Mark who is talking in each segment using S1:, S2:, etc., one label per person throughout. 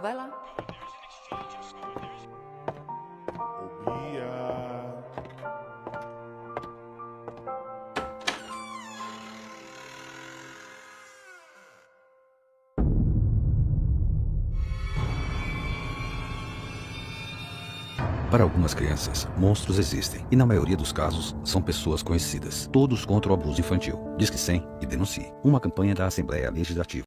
S1: vai lá.
S2: Ô, Bia.
S3: Para algumas crianças, monstros existem e na maioria dos casos são pessoas conhecidas. Todos contra o abuso infantil. Disque 100 e denuncie. Uma campanha da Assembleia Legislativa.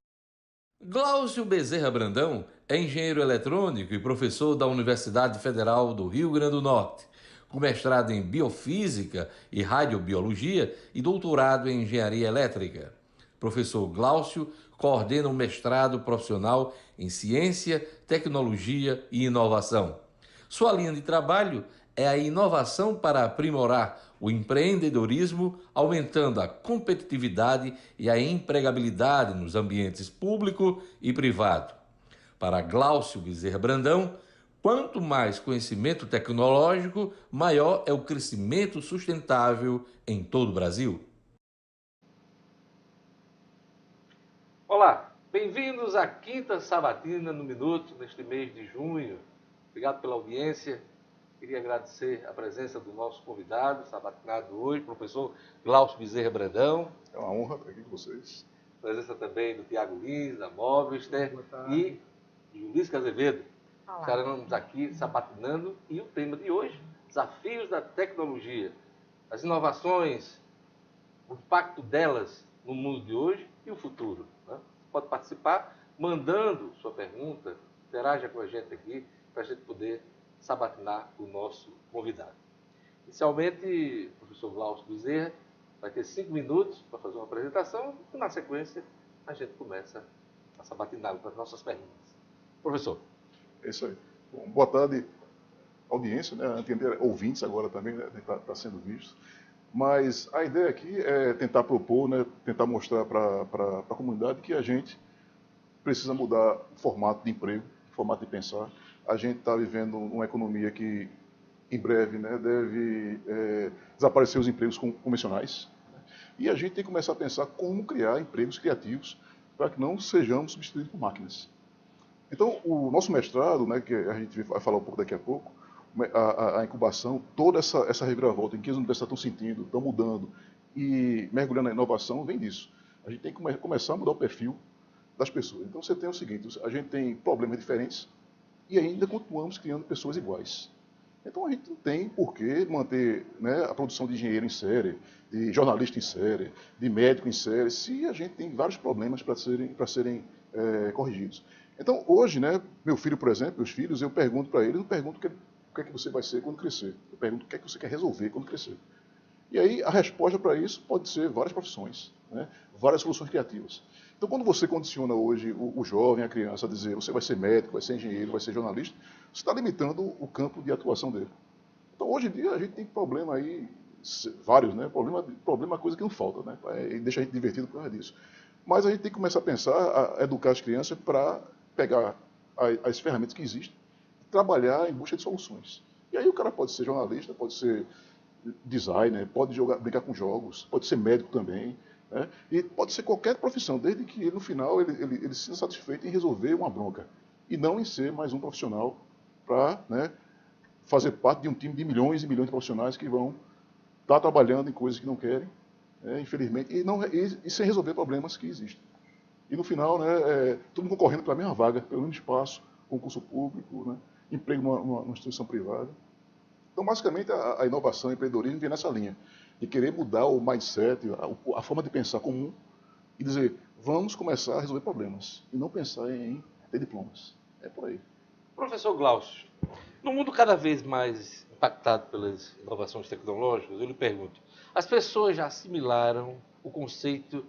S4: Glaucio Bezerra Brandão é engenheiro eletrônico e professor da Universidade Federal do Rio Grande do Norte, com mestrado em Biofísica e Radiobiologia e doutorado em Engenharia Elétrica. Professor Glaucio coordena um mestrado profissional em Ciência, Tecnologia e Inovação. Sua linha de trabalho é a inovação para aprimorar o empreendedorismo, aumentando a competitividade e a empregabilidade nos ambientes público e privado. Para Glaucio Bezerra Brandão, quanto mais conhecimento tecnológico, maior é o crescimento sustentável em todo o Brasil. Olá, bem-vindos à Quinta Sabatina no Minuto, neste mês de junho. Obrigado pela audiência. Queria agradecer a presença do nosso convidado, sabatinado hoje, professor Glaucio Bezerra Brandão.
S5: É uma honra estar aqui com vocês.
S4: Presença também do Tiago Lins, da Movister, e Julisca Azevedo. Estaremos aqui sabatinando e o tema de hoje, desafios da tecnologia, as inovações, o impacto delas no mundo de hoje e o futuro. Né? Pode participar mandando sua pergunta, interaja com a gente aqui, para a gente poder sabatinar o nosso convidado. Inicialmente, o professor Glaucio Bezerra vai ter 5 minutos para fazer uma apresentação e, na sequência, a gente começa a sabatiná-lo para as nossas perguntas. Professor.
S5: É isso aí. Bom, boa tarde, audiência, né? Entender ouvintes agora também, né? Tá sendo visto. Mas a ideia aqui é tentar propor, né? Tentar mostrar para a comunidade que a gente precisa mudar o formato de emprego, o formato de pensar. A gente está vivendo uma economia que, em breve, né, deve desaparecer os empregos convencionais. Né? E a gente tem que começar a pensar como criar empregos criativos para que não sejamos substituídos por máquinas. Então, o nosso mestrado, né, que a gente vai falar um pouco daqui a pouco, a incubação, toda essa reviravolta em que as universidades estão sentindo, estão mudando e mergulhando na inovação, vem disso. A gente tem que começar a mudar o perfil das pessoas. Então, você tem o seguinte, a gente tem problemas diferentes, e ainda continuamos criando pessoas iguais. Então a gente não tem por que manter, né, a produção de engenheiro em série, de jornalista em série, de médico em série, se a gente tem vários problemas para serem corrigidos. Então hoje, né, meu filho, por exemplo, meus filhos, eu pergunto para eles, não pergunto o que é que você vai ser quando crescer, eu pergunto o que é que você quer resolver quando crescer. E aí a resposta para isso pode ser várias profissões, né, várias soluções criativas. Então, quando você condiciona hoje o jovem, a criança, a dizer você vai ser médico, vai ser engenheiro, vai ser jornalista, você está limitando o campo de atuação dele. Então, hoje em dia, a gente tem problema aí, vários, né? Problema é coisa que não falta, né? E deixa a gente divertido por causa disso. Mas a gente tem que começar a pensar, a educar as crianças para pegar as ferramentas que existem e trabalhar em busca de soluções. E aí o cara pode ser jornalista, pode ser designer, pode brincar com jogos, pode ser médico também. Né? E pode ser qualquer profissão, desde que ele, no final ele se sinta satisfeito em resolver uma bronca e não em ser mais um profissional para, né, fazer parte de um time de milhões e milhões de profissionais que vão estar trabalhando em coisas que não querem, infelizmente, e sem resolver problemas que existem. E no final, né, todo mundo concorrendo pela mesma vaga, pelo mesmo espaço, concurso público, né, emprego numa instituição privada. Então, basicamente, a inovação e o empreendedorismo vem nessa linha, de querer mudar o mindset, a forma de pensar comum, e dizer, vamos começar a resolver problemas, e não pensar em ter diplomas. É por aí.
S4: Professor Glaucio, no mundo cada vez mais impactado pelas inovações tecnológicas, eu lhe pergunto, as pessoas já assimilaram o conceito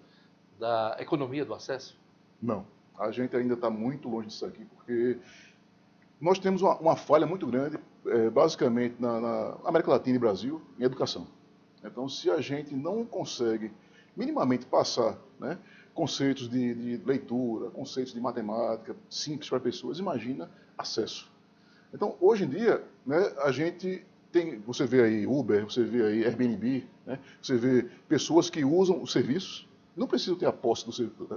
S4: da economia do acesso?
S5: Não, a gente ainda está muito longe disso aqui, porque nós temos uma falha muito grande, basicamente na América Latina e Brasil, em educação. Então, se a gente não consegue minimamente passar, né, conceitos de leitura, conceitos de matemática simples para pessoas, imagina acesso. Então, hoje em dia, né, a gente tem, você vê aí Uber, você vê aí Airbnb, né, você vê pessoas que usam os serviços, não precisam ter a posse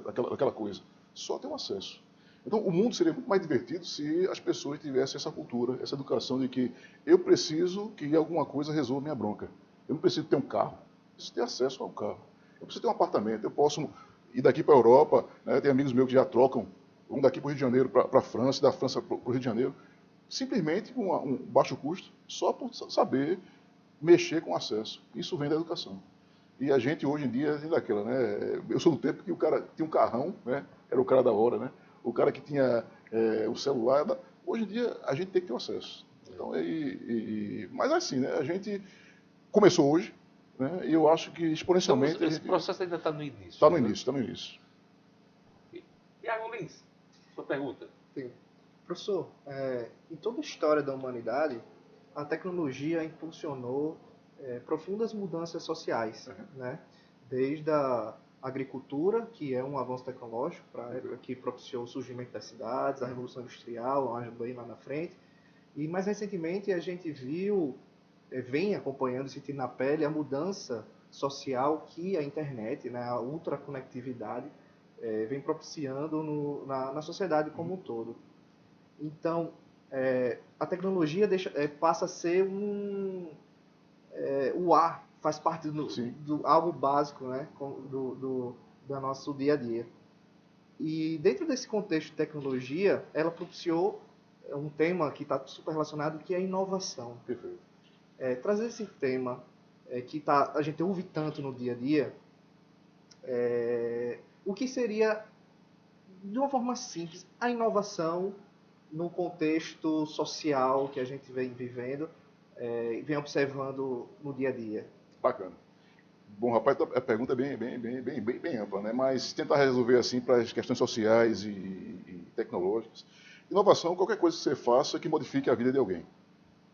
S5: daquela coisa, só ter o acesso. Então, o mundo seria muito mais divertido se as pessoas tivessem essa cultura, essa educação de que eu preciso que alguma coisa resolva minha bronca. Eu não preciso ter um carro, eu preciso ter acesso ao carro. Eu preciso ter um apartamento, eu posso ir daqui para a Europa, né? Tem amigos meus que já trocam, um daqui para o Rio de Janeiro para a França, da França para o Rio de Janeiro, simplesmente com um baixo custo, só por saber mexer com acesso. Isso vem da educação. E a gente, hoje em dia, é daquela, né? Eu sou do tempo que o cara tinha um carrão, né? Era o cara da hora, né? O cara que tinha o celular. Hoje em dia, a gente tem que ter acesso. Então, mas assim, né? A gente começou hoje, né? E eu acho que exponencialmente...
S4: Então, esse processo ainda está no início.
S5: Está no início, está no início.
S4: Iago Lins, sua pergunta.
S1: Sim. Professor, em toda a história da humanidade, a tecnologia impulsionou profundas mudanças sociais, né? Desde a agricultura, que é um avanço tecnológico que propiciou o surgimento das cidades, a Revolução Industrial, ajudou aí lá na frente. E mais recentemente a gente vem acompanhando, sentindo na pele a mudança social que a internet, né, a ultraconectividade, vem propiciando na sociedade como um todo. Então, a tecnologia passa a ser o ar, faz parte do algo básico, né, do nosso dia a dia. E dentro desse contexto de tecnologia, ela propiciou um tema que está super relacionado, que é a inovação.
S5: Perfeito.
S1: Trazer esse tema que a gente ouve tanto no dia a dia, o que seria, de uma forma simples, a inovação no contexto social que a gente vem vivendo e vem observando no dia a dia.
S5: Bacana. Bom, rapaz, a pergunta é bem ampla, né? Mas tentar resolver assim para as questões sociais e tecnológicas. Inovação, qualquer coisa que você faça que modifique a vida de alguém.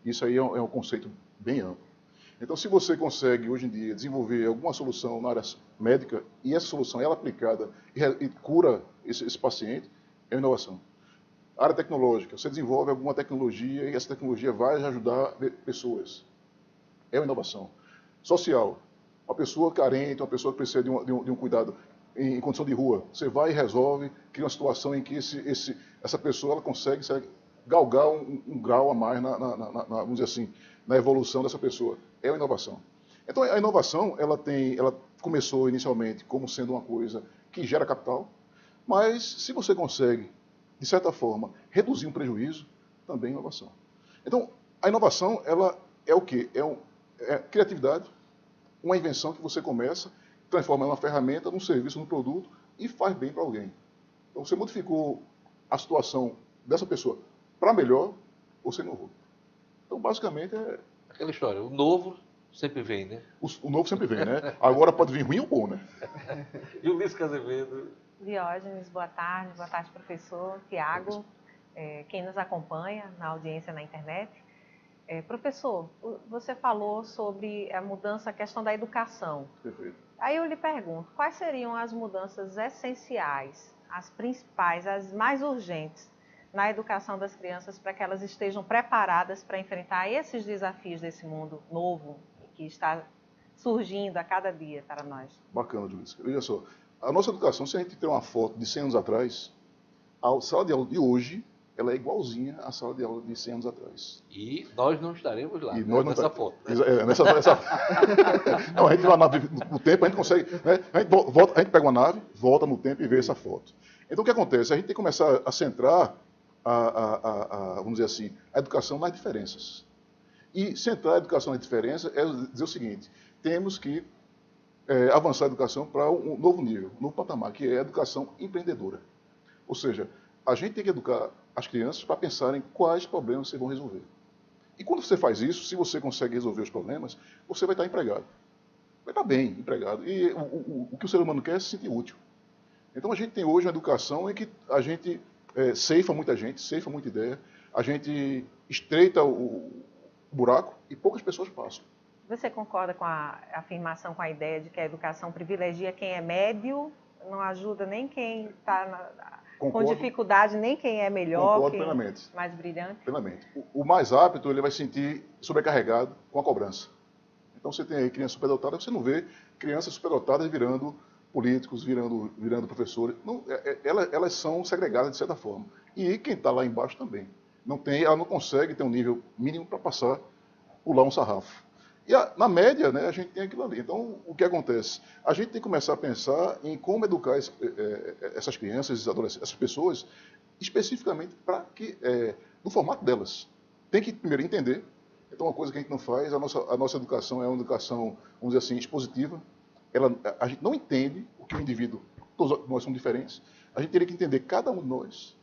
S5: Isso aí é um conceito bem amplo. Então, se você consegue, hoje em dia, desenvolver alguma solução na área médica e essa solução é aplicada e cura esse paciente, é inovação. Área tecnológica, você desenvolve alguma tecnologia e essa tecnologia vai ajudar pessoas. É uma inovação. Social, uma pessoa carente, uma pessoa que precisa de um cuidado em condição de rua, você vai e resolve, cria uma situação em que essa pessoa ela consegue galgar um grau a mais, vamos dizer assim, na evolução dessa pessoa. É uma inovação. Então, a inovação, ela começou inicialmente como sendo uma coisa que gera capital, mas se você consegue, de certa forma, reduzir um prejuízo, também é inovação. Então, a inovação, ela é o quê? É criatividade, uma invenção que você começa, transforma em uma ferramenta, num serviço, num produto e faz bem para alguém. Então, você modificou a situação dessa pessoa para melhor, você inovou. Então, basicamente,
S4: aquela história, o novo sempre vem, né?
S5: O novo sempre vem, né? Agora pode vir ruim ou bom, né?
S4: E o Luiz Azevedo?
S6: Diógenes, boa tarde, professor, Tiago, quem nos acompanha na audiência na internet. Professor, você falou sobre a mudança, a questão da educação.
S5: Perfeito.
S6: Aí eu lhe pergunto, quais seriam as mudanças essenciais, as principais, as mais urgentes na educação das crianças para que elas estejam preparadas para enfrentar esses desafios desse mundo novo que está surgindo a cada dia para nós?
S5: Bacana, Luiz. Veja só, a nossa educação, se a gente tem uma foto de 100 anos atrás, a sala de aula de hoje, ela é igualzinha à sala de aula de 100 anos atrás.
S4: E nós não estaremos lá,
S5: e nós
S4: nessa foto. Né?
S5: Não, a gente vai no tempo, a gente consegue, né? A gente pega uma nave, volta no tempo e vê essa foto. Então, o que acontece? A gente tem que começar a centrar, vamos dizer assim, a educação nas diferenças. E centrar a educação nas diferenças é dizer o seguinte, temos que avançar a educação para um novo nível, um novo patamar, que é a educação empreendedora. Ou seja, a gente tem que educar as crianças para pensarem quais problemas vocês vão resolver. E quando você faz isso, se você consegue resolver os problemas, você vai estar empregado. Vai estar bem empregado. E o que o ser humano quer é se sentir útil. Então a gente tem hoje uma educação em que a gente ceifa muita gente, ceifa muita ideia, a gente estreita o buraco e poucas pessoas passam.
S6: Você concorda com a afirmação, com a ideia de que a educação privilegia quem é médio, não ajuda nem quem está com dificuldade, nem quem é melhor,
S5: concordo
S6: quem
S5: plenamente.
S6: Mais brilhante?
S5: Plenamente. O mais apto, ele vai se sentir sobrecarregado com a cobrança. Então você tem aí criança superdotada, você não vê crianças superdotadas virando políticos virando professores. Não, elas são segregadas de certa forma. E quem está lá embaixo também. Ela não consegue ter um nível mínimo para pular um sarrafo. E na média, né, a gente tem aquilo ali. Então, o que acontece? A gente tem que começar a pensar em como educar essas crianças, esses adolescentes, essas pessoas, especificamente no formato delas. Tem que primeiro entender. Então, uma coisa que a gente não faz, a nossa educação é uma educação, vamos dizer assim, expositiva. A gente não entende o que o indivíduo, todos nós somos diferentes. A gente teria que entender cada um de nós,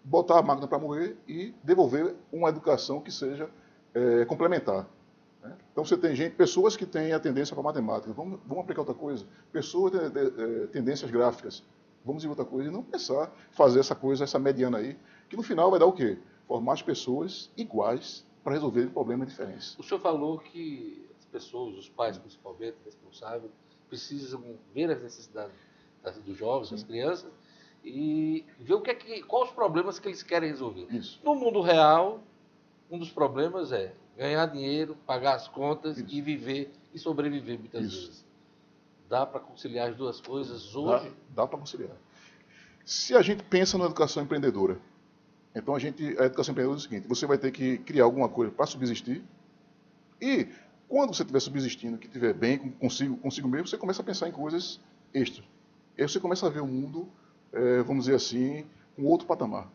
S5: botar a máquina para moer e devolver uma educação que seja complementar. Né? Então, você tem pessoas que têm a tendência para matemática, vamos aplicar outra coisa. Pessoas têm tendências gráficas, vamos ir outra coisa. E não pensar, fazer essa mediana aí, que no final vai dar o quê? Formar as pessoas iguais para resolver problemas diferentes.
S4: O senhor falou que as pessoas, os pais principalmente, responsáveis, precisam ver as necessidades dos jovens, das crianças, e ver quais os problemas que eles querem resolver.
S5: Isso.
S4: No mundo real, um dos problemas é ganhar dinheiro, pagar as contas
S5: Isso.
S4: e viver e sobreviver muitas
S5: Isso.
S4: vezes. Dá para conciliar as duas coisas hoje?
S5: Dá para conciliar. Se a gente pensa na educação empreendedora, então a educação empreendedora é o seguinte: você vai ter que criar alguma coisa para subsistir, e quando você estiver subsistindo, que estiver bem consigo mesmo, você começa a pensar em coisas extras. Aí você começa a ver o mundo, vamos dizer assim, com outro patamar.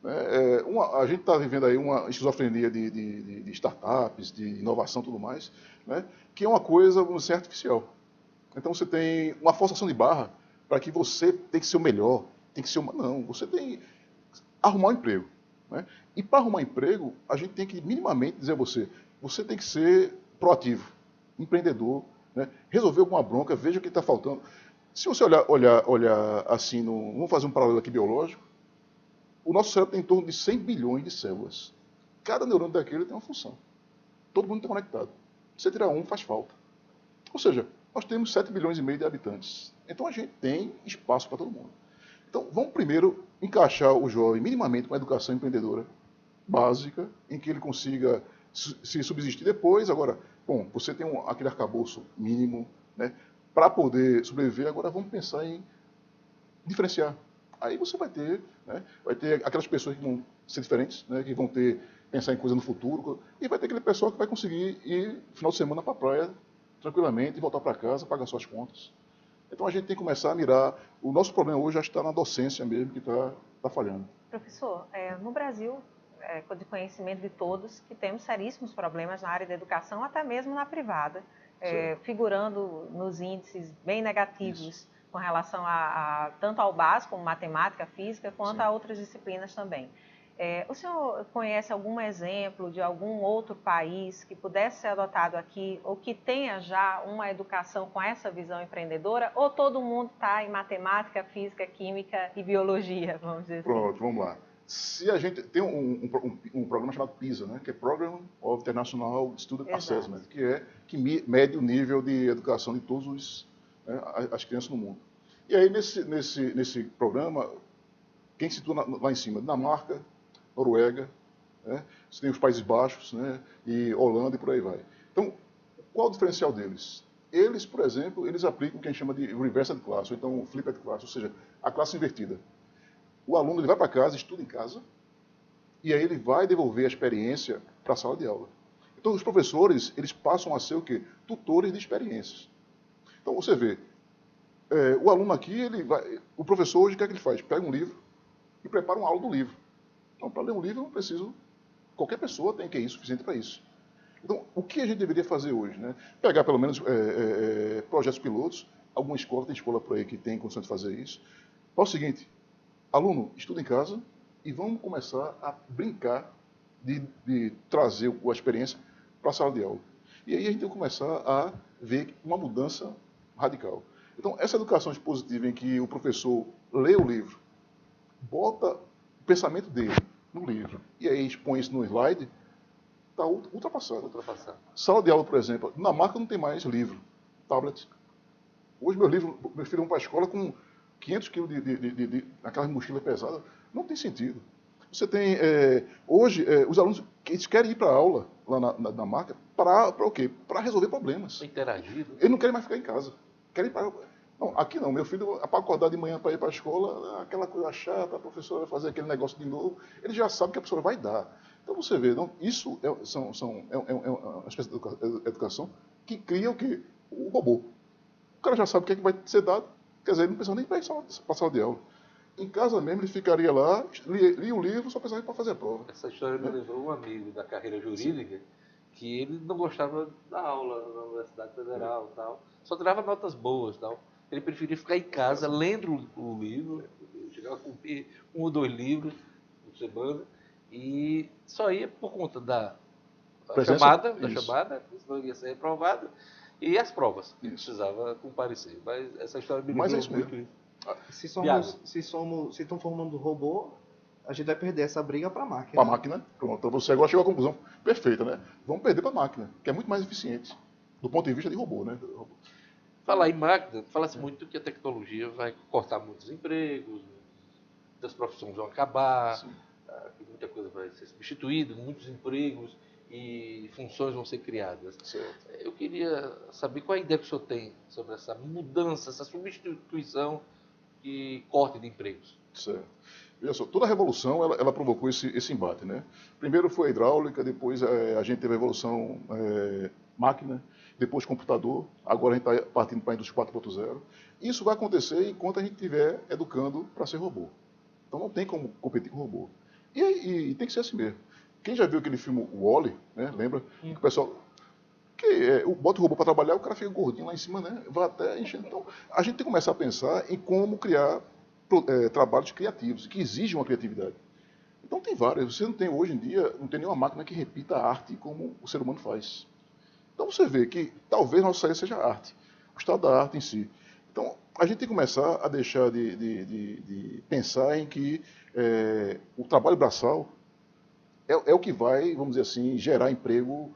S5: A gente está vivendo aí uma esquizofrenia de startups, de inovação e tudo mais, né, que é uma coisa, vamos dizer, artificial. Então você tem uma forçação de barra para que você tem que ser o melhor, tem que ser não, você tem que arrumar um emprego. Né? E para arrumar emprego, a gente tem que minimamente dizer a você tem que ser proativo, empreendedor, né? Resolver alguma bronca, veja o que está faltando. Se você olhar assim, vamos fazer um paralelo aqui biológico, o nosso cérebro tem em torno de 100 bilhões de células. Cada neurônio daquele tem uma função. Todo mundo está conectado. Se você tirar um, faz falta. Ou seja, nós temos 7 bilhões e meio de habitantes. Então a gente tem espaço para todo mundo. Então vamos primeiro encaixar o jovem minimamente com a educação empreendedora básica, em que ele consiga se subsistir depois. Agora, bom, você tem aquele arcabouço mínimo, né, para poder sobreviver. Agora vamos pensar em diferenciar. Aí você vai ter aquelas pessoas que vão ser diferentes, né, que vão pensar em coisa no futuro, e vai ter aquele pessoal que vai conseguir ir no final de semana para a praia tranquilamente e voltar para casa, pagar suas contas. Então a gente tem que começar a mirar. O nosso problema hoje já está na docência mesmo, que está falhando.
S6: Professor, no Brasil, de conhecimento de todos, que temos seríssimos problemas na área da educação, até mesmo na privada, figurando nos índices bem negativos. Isso. Com relação tanto ao básico, como matemática, física, quanto Sim. a outras disciplinas também. O senhor conhece algum exemplo de algum outro país que pudesse ser adotado aqui, ou que tenha já uma educação com essa visão empreendedora, ou todo mundo está em matemática, física, química e biologia, vamos dizer assim?
S5: Pronto, vamos lá. Se a gente tem um programa chamado PISA, né, que é Program of International Student Assessment, que mede o nível de educação de todos as crianças no mundo. E aí, nesse programa, quem situa lá em cima? Dinamarca, Noruega, né? Você tem os Países Baixos, né? E Holanda e por aí vai. Então, qual o diferencial deles? Eles, por exemplo, eles aplicam o que a gente chama de reversed class, ou então flipped class, ou seja, a classe invertida. O aluno ele vai para casa, estuda em casa, e aí ele vai devolver a experiência para a sala de aula. Então, os professores, eles passam a ser o quê? Tutores de experiências. Então, você vê, o aluno aqui, o professor hoje, o que é que ele faz? Pega um livro e prepara uma aula do livro. Então, para ler um livro, eu não preciso... Qualquer pessoa tem QI suficiente para isso. Então, o que a gente deveria fazer hoje? Né? Pegar, pelo menos, projetos pilotos. Alguma escola, tem escola por aí que tem condição de fazer isso. Fala o seguinte, aluno, estuda em casa e vamos começar a brincar de trazer a experiência para a sala de aula. E aí a gente tem que começar a ver uma mudança radical. Então, essa educação expositiva em que o professor lê o livro, bota o pensamento dele no livro e aí expõe isso no slide, está ultrapassado. Sala de aula, por exemplo, na marca não tem mais livro, tablet. Hoje meus filhos vão para a escola com 500 quilos de aquelas mochilas pesadas. Não tem sentido. Você tem, hoje, os alunos eles querem ir para a aula lá na marca para o quê? Para resolver problemas.
S4: Interagir.
S5: Eles não querem mais ficar em casa. Querem ir para... Não, aqui não, meu filho, para acordar de manhã para ir para a escola, aquela coisa chata, a professora vai fazer aquele negócio de novo, ele já sabe que a professora vai dar. Então você vê, não, isso é uma espécie de educação que cria o quê? O robô. O cara já sabe o que é que vai ser dado, quer dizer, ele não precisa nem para a sala de aula. Em casa mesmo, ele ficaria lá, lia um livro, só precisava ir para fazer a prova.
S4: Essa história me lembrou um amigo da carreira jurídica, que ele não gostava da aula na Universidade Federal e tal, só tirava notas boas e tal. Ele preferia ficar em casa lendo o livro, chegava a cumprir 1 ou 2 livros por semana, e só ia por conta da chamada, senão ia ser reprovado, e as provas, que precisava comparecer. Mas essa história me lembrou muito isso.
S1: Se estão formando robô, a gente vai perder essa briga para a máquina.
S5: Para a máquina, pronto. Então você agora chegou à conclusão perfeita, né? Vamos perder para a máquina, que é muito mais eficiente, do ponto de vista de robô, né?
S4: Falar em máquina, fala-se muito que a tecnologia vai cortar muitos empregos, muitas profissões vão acabar, que muita coisa vai ser substituída, muitos empregos e funções vão ser criadas.
S5: Certo.
S4: Eu queria saber qual a ideia que o senhor tem sobre essa mudança, essa substituição e corte de empregos.
S5: Certo. Veja só, toda a revolução ela provocou esse embate, né? Primeiro foi a hidráulica, depois a gente teve a evolução máquina, depois computador, agora a gente está partindo para a indústria 4.0. Isso vai acontecer enquanto a gente estiver educando para ser robô. Então não tem como competir com robô. E tem que ser assim mesmo. Quem já viu aquele filme Wall-E, né? Lembra? Que o pessoal... bota o robô para trabalhar, o cara fica gordinho lá em cima, né? Vai até enchendo. Então, a gente tem que começar a pensar em como criar trabalhos criativos, que exigem uma criatividade. Então tem várias. Você não tem, hoje em dia, não tem nenhuma máquina que repita a arte como o ser humano faz. Então você vê que talvez nossa saída seja a arte, o estado da arte em si. Então a gente tem que começar a deixar de pensar em que o trabalho braçal é o que vai, vamos dizer assim, gerar emprego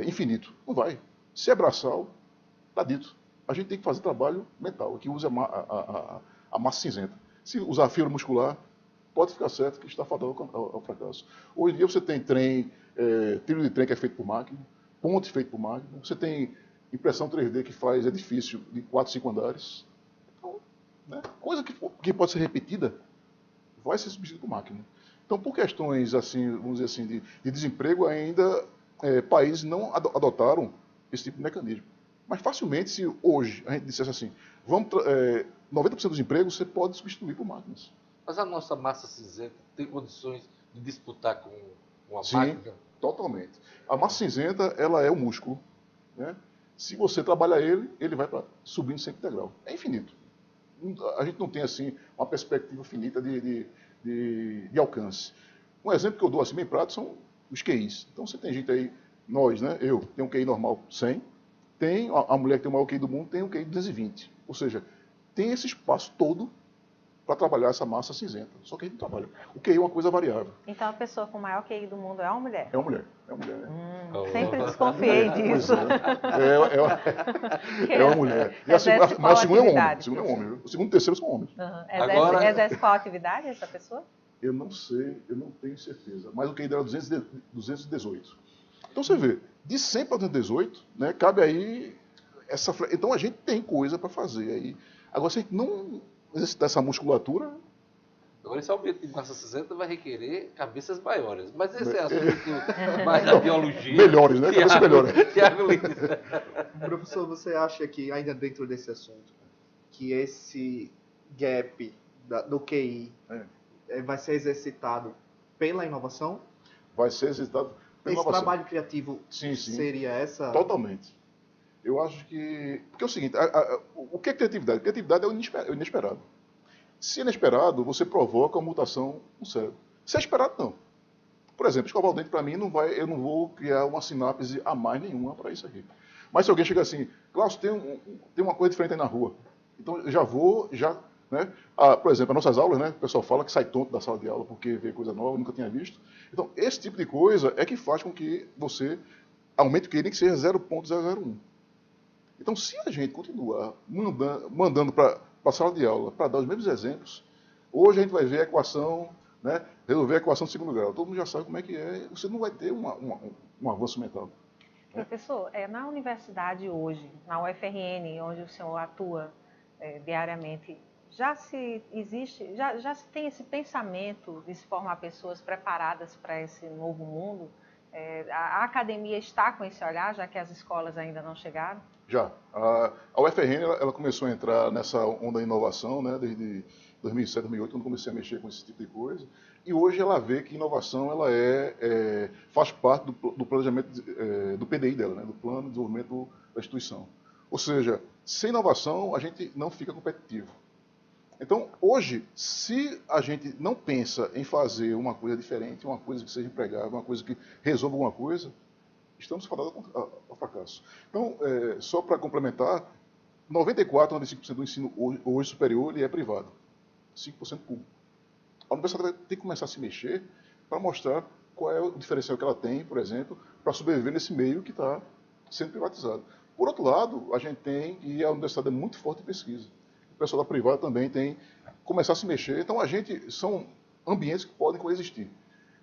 S5: infinito. Não vai. Se é braçal, está dito. A gente tem que fazer trabalho mental, que usa a massa cinzenta. Se usar fibra muscular, pode ficar certo que está fadado ao fracasso. Hoje em dia você tem trem, trilho de trem que é feito por máquina, ponte feito por máquina, você tem impressão 3D que faz edifício de 4, 5 andares. Então, né, coisa que pode ser repetida vai ser substituída por máquina. Então, por questões assim, vamos dizer assim, de desemprego, ainda países não adotaram esse tipo de mecanismo. Mas facilmente, se hoje a gente dissesse assim, 90% dos empregos você pode substituir por máquinas.
S4: Mas a nossa massa cinzenta tem condições de disputar com uma
S5: Sim,
S4: máquina?
S5: Totalmente. A massa cinzenta, ela é o músculo, né? Se você trabalhar ele vai subindo sempre integral. É infinito. A gente não tem assim uma perspectiva finita de alcance. Um exemplo que eu dou assim bem prático são os QIs. Então você tem gente aí, nós, né? Eu tenho um QI normal 100, tem a mulher que tem o maior QI do mundo tem um QI 220. Ou seja, tem esse espaço todo para trabalhar essa massa cinzenta. Só que a gente não trabalha. O QI é uma coisa variável.
S6: Então a pessoa com o maior QI do mundo é uma mulher?
S5: É uma mulher. Né?
S6: Sempre desconfiei disso.
S5: É uma mulher. Mas o segundo é um homem. O segundo é um homem. O segundo e o terceiro são homens.
S6: Agora... Exerce qual atividade essa pessoa?
S5: Eu não sei, eu não tenho certeza. Mas o QI dela é 218. Então você vê, de 100 para 218, né, cabe aí essa... Então a gente tem coisa para fazer aí. Agora, se a gente não exercitar essa musculatura...
S4: Agora, esse aumento de massa cinzenta vai requerer cabeças maiores. Mas esse é assunto mais da biologia.
S5: Melhores, né? Cabeças melhores.
S4: Tiago Lins.
S1: Professor, você acha que, ainda dentro desse assunto, que esse gap do QI vai ser exercitado pela inovação?
S5: Vai ser exercitado pela
S1: inovação. Esse trabalho criativo
S5: sim.
S1: seria essa...
S5: Totalmente. Eu acho que... Porque é o seguinte, o que é criatividade? Criatividade é o inesperado. Se é inesperado, você provoca uma mutação no cérebro. Se é esperado, não. Por exemplo, escovar o dente para mim, eu não vou criar uma sinapse a mais nenhuma para isso aqui. Mas se alguém chega assim, Klaus, tem uma coisa diferente aí na rua. Então eu já vou, né? Por exemplo, as nossas aulas, né? O pessoal fala que sai tonto da sala de aula porque vê coisa nova, nunca tinha visto. Então, esse tipo de coisa é que faz com que você aumente o QI, nem que seja 0,001. Então, se a gente continuar mandando para a sala de aula para dar os mesmos exemplos, hoje a gente vai ver a equação, né, resolver a equação de segundo grau. Todo mundo já sabe como é que é, você não vai ter um avanço mental.
S6: Professor, na universidade hoje, na UFRN, onde o senhor atua diariamente, já se tem esse pensamento de se formar pessoas preparadas para esse novo mundo? A academia está com esse olhar, já que as escolas ainda não chegaram?
S5: Já. A UFRN ela começou a entrar nessa onda de inovação, né, desde 2007, 2008, quando comecei a mexer com esse tipo de coisa. E hoje ela vê que inovação ela faz parte do planejamento do PDI dela, né, do Plano de Desenvolvimento da Instituição. Ou seja, sem inovação a gente não fica competitivo. Então, hoje, se a gente não pensa em fazer uma coisa diferente, uma coisa que seja empregável, uma coisa que resolva alguma coisa, estamos fadados ao fracasso. Então, só para complementar, 94, 95% do ensino hoje superior ele é privado, 5% público. A universidade tem que começar a se mexer para mostrar qual é o diferencial que ela tem, por exemplo, para sobreviver nesse meio que está sendo privatizado. Por outro lado, a gente tem, e a universidade é muito forte em pesquisa, o pessoal da privada também tem que começar a se mexer. Então, são ambientes que podem coexistir,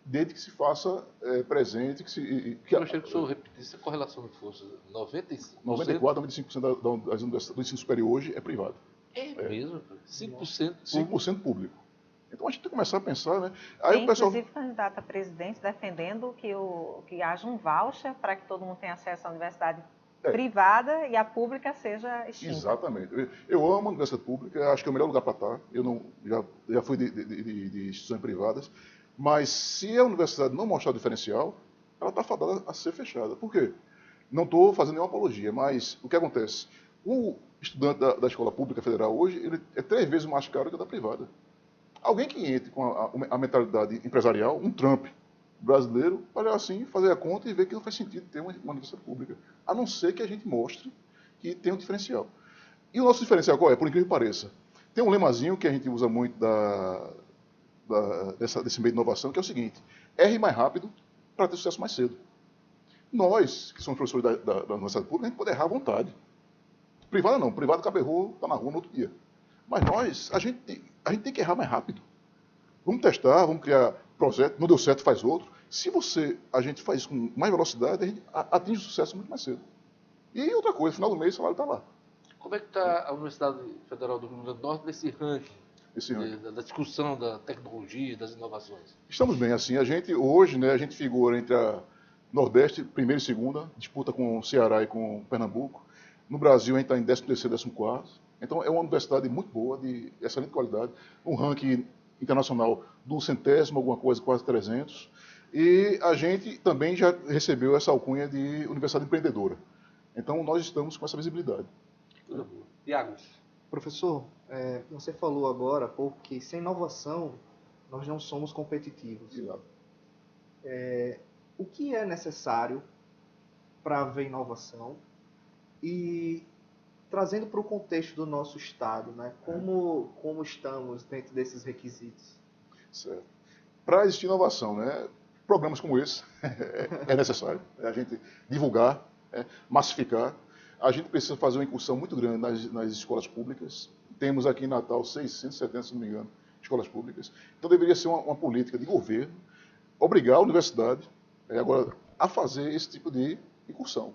S5: desde que se faça presente,
S4: Eu gostaria que o senhor repetisse a correlação de forças. 95%?
S5: 94% a 95% do ensino superior hoje é privado.
S4: Mesmo? 5%?
S5: 5% público. Então a gente tem que começar a pensar, né? Aí
S6: Tem,
S5: o pessoal...
S6: inclusive, candidato a presidente defendendo que haja um voucher para que todo mundo tenha acesso à universidade privada e a pública seja extinta.
S5: Exatamente. Eu amo a universidade pública, acho que é o melhor lugar para estar. Eu não, já fui de instituições privadas, mas se a universidade não mostrar o diferencial, ela está fadada a ser fechada. Por quê? Não estou fazendo nenhuma apologia, mas o que acontece? O estudante da escola pública federal hoje ele é 3 vezes mais caro que o da privada. Alguém que entre com a mentalidade empresarial, um Trump brasileiro, olhar assim, fazer a conta e ver que não faz sentido ter uma universidade pública, a não ser que a gente mostre que tem um diferencial. E o nosso diferencial qual é? Por incrível que pareça. Tem um lemazinho que a gente usa muito desse meio de inovação, que é o seguinte: erre mais rápido para ter sucesso mais cedo. Nós, que somos professores da universidade pública, a gente pode errar à vontade. Privada não, privado cabo errou, está na rua no outro dia. Mas nós, a gente tem que errar mais rápido. Vamos testar, vamos criar projeto, não deu certo, faz outro. Se a gente faz isso com mais velocidade, a gente atinge o sucesso muito mais cedo. E outra coisa, no final do mês o salário está lá.
S4: Como é que está a Universidade Federal do Rio Grande do Norte nesse ranking? Da discussão da tecnologia, das inovações?
S5: Estamos bem, assim, hoje, né, a gente figura entre a Nordeste, primeira e segunda, disputa com o Ceará e com Pernambuco. No Brasil, a gente está em 13º, 14º. Então, é uma universidade muito boa, de excelente qualidade. Um ranking internacional do 100º, alguma coisa, quase 300. E a gente também já recebeu essa alcunha de Universidade Empreendedora. Então, nós estamos com essa visibilidade.
S4: Tiago.
S1: Professor, você falou agora há pouco que sem inovação nós não somos competitivos.
S5: Exato.
S1: O que é necessário para haver inovação? E trazendo para o contexto do nosso Estado, né? Como estamos dentro desses requisitos?
S5: Certo. Para existir inovação, né, programas como esse é necessário a gente divulgar, massificar. A gente precisa fazer uma incursão muito grande nas escolas públicas. Temos aqui em Natal 670, se não me engano, escolas públicas. Então deveria ser uma política de governo obrigar a universidade agora a fazer esse tipo de incursão.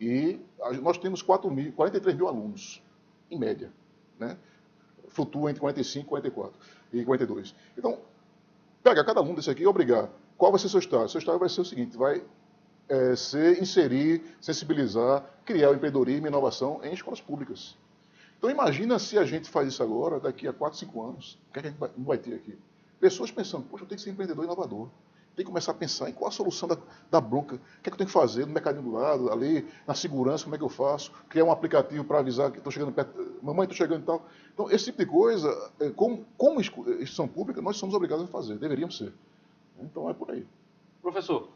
S5: E nós temos 43 mil alunos, em média, né? Flutua entre 45, 44 e 42. Então, pegar cada aluno desse aqui e obrigar. Qual vai ser o seu estágio? Seu estágio vai ser o seguinte: vai ser inserir, sensibilizar, criar o empreendedorismo e inovação em escolas públicas. Então, imagina se a gente faz isso agora, daqui a 4, 5 anos, o que a gente não vai ter aqui? Pessoas pensando: poxa, eu tenho que ser empreendedor e inovador. Tem que começar a pensar em qual a solução da bronca, o que é que eu tenho que fazer no mercadinho do lado, ali, na segurança, como é que eu faço, criar um aplicativo para avisar que estou chegando perto, mamãe, estou chegando e tal. Então, esse tipo de coisa, como instituição pública, nós somos obrigados a fazer, deveríamos ser. Então, é por aí.
S4: Professor,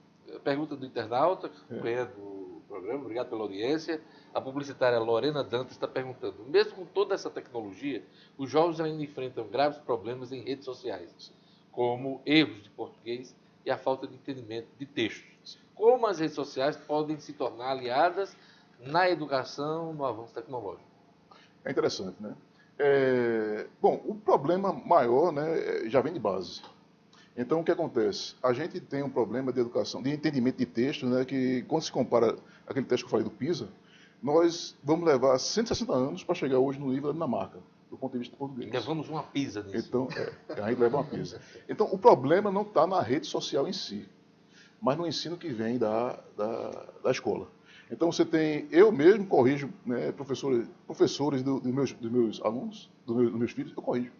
S4: pergunta do internauta, acompanhando o programa, obrigado pela audiência. A publicitária Lorena Dantas está perguntando: mesmo com toda essa tecnologia, os jovens ainda enfrentam graves problemas em redes sociais, como erros de português e a falta de entendimento de textos. Como as redes sociais podem se tornar aliadas na educação, no avanço tecnológico?
S5: É interessante, né? Bom, o problema maior, né, já vem de base. Então, o que acontece? A gente tem um problema de educação, de entendimento de texto, né, que quando se compara aquele texto que eu falei do PISA, nós vamos levar 160 anos para chegar hoje no nível da Dinamarca, do ponto de vista português.
S4: Levamos uma pisa nisso.
S5: Então, a gente leva uma PISA. Então, o problema não está na rede social em si, mas no ensino que vem da escola. Então, você tem, eu mesmo corrijo, né, professores dos meus alunos, dos meus filhos, eu corrijo.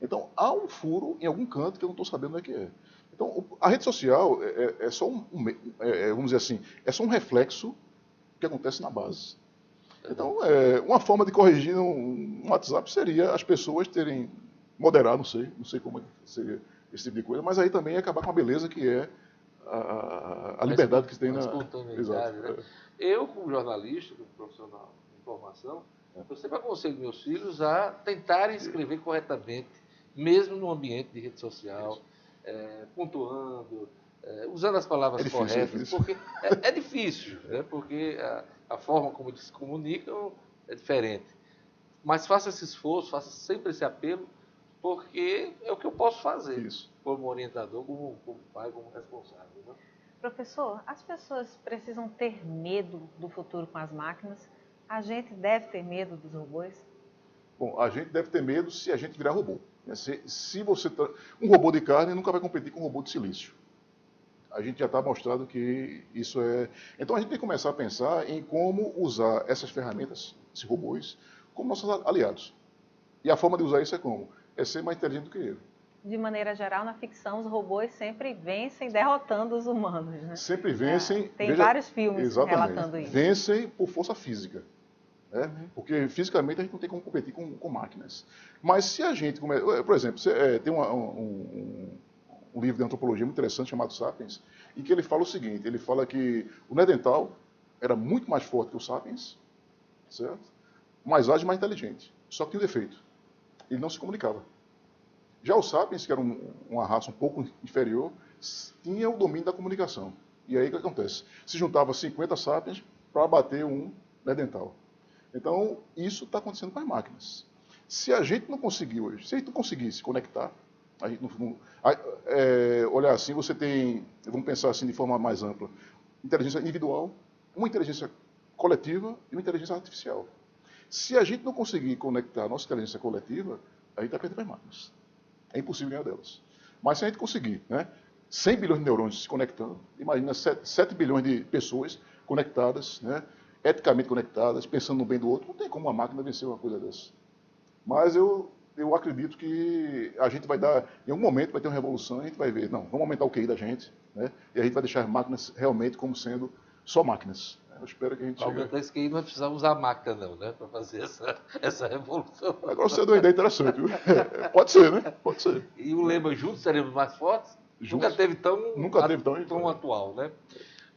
S5: Então, há um furo em algum canto que eu não estou sabendo o que é. Então, a rede social é só vamos dizer assim, é só um reflexo que acontece na base. Então, uma forma de corrigir um WhatsApp seria as pessoas terem moderado, não sei como seria esse tipo de coisa, mas aí também acabar com a beleza que é a liberdade que se tem na
S4: espontaneidade, né? Eu, como jornalista, como profissional de informação, eu sempre aconselho meus filhos a tentarem escrever corretamente, mesmo no ambiente de rede social, pontuando, usando as palavras corretas, porque é difícil, né? Porque a forma como eles se comunicam é diferente. Mas faça esse esforço, faça sempre esse apelo, porque é o que eu posso fazer.
S5: Isso.
S4: Como orientador, como pai, como responsável. Né?
S6: Professor, as pessoas precisam ter medo do futuro com as máquinas? A gente deve ter medo dos robôs?
S5: Bom, a gente deve ter medo se a gente virar robô. Se você um robô de carne nunca vai competir com um robô de silício. A gente já está mostrando que isso é... Então a gente tem que começar a pensar em como usar essas ferramentas, esses robôs, como nossos aliados. E a forma de usar isso é como? É ser mais inteligente do que ele.
S6: De maneira geral, na ficção, os robôs sempre vencem derrotando os humanos, né?
S5: Sempre vencem...
S6: Tem vários filmes relatando isso.
S5: Vencem por força física. Né? Porque fisicamente a gente não tem como competir com máquinas. Mas se a gente... Por exemplo, tem um livro de antropologia muito interessante chamado Sapiens, em que ele fala o seguinte, ele fala que o Neandertal era muito mais forte que o Sapiens, certo? Mais ágil e mais inteligente. Só que tinha um defeito. Ele não se comunicava. Já o Sapiens, que era uma raça um pouco inferior, tinha o domínio da comunicação. E aí o que acontece? Se juntava 50 Sapiens para bater um Neandertal. Então, isso está acontecendo com as máquinas. Se a gente não conseguir hoje, se a gente não conseguir se conectar, a gente olhar assim, você tem, vamos pensar assim de forma mais ampla, inteligência individual, uma inteligência coletiva e uma inteligência artificial. Se a gente não conseguir conectar a nossa inteligência coletiva, a gente vai perder as máquinas. É impossível ganhar delas. Mas se a gente conseguir, né, 100 bilhões de neurônios se conectando, imagina 7 bilhões de pessoas conectadas, né, eticamente conectadas, pensando no bem do outro, não tem como uma máquina vencer uma coisa dessa. Mas eu acredito que a gente vai dar, em algum momento vai ter uma revolução, a gente vai ver, não, vamos aumentar o QI da gente, né, e a gente vai deixar as máquinas realmente como sendo só máquinas. Eu espero que a gente
S4: chegue... Aumentar esse QI não vai precisar usar máquina não, né, para fazer essa revolução.
S5: Agora você deu uma ideia interessante, viu? Pode ser, né? Pode ser.
S4: E o lema juntos seremos mais fortes, nunca teve tão atual, né?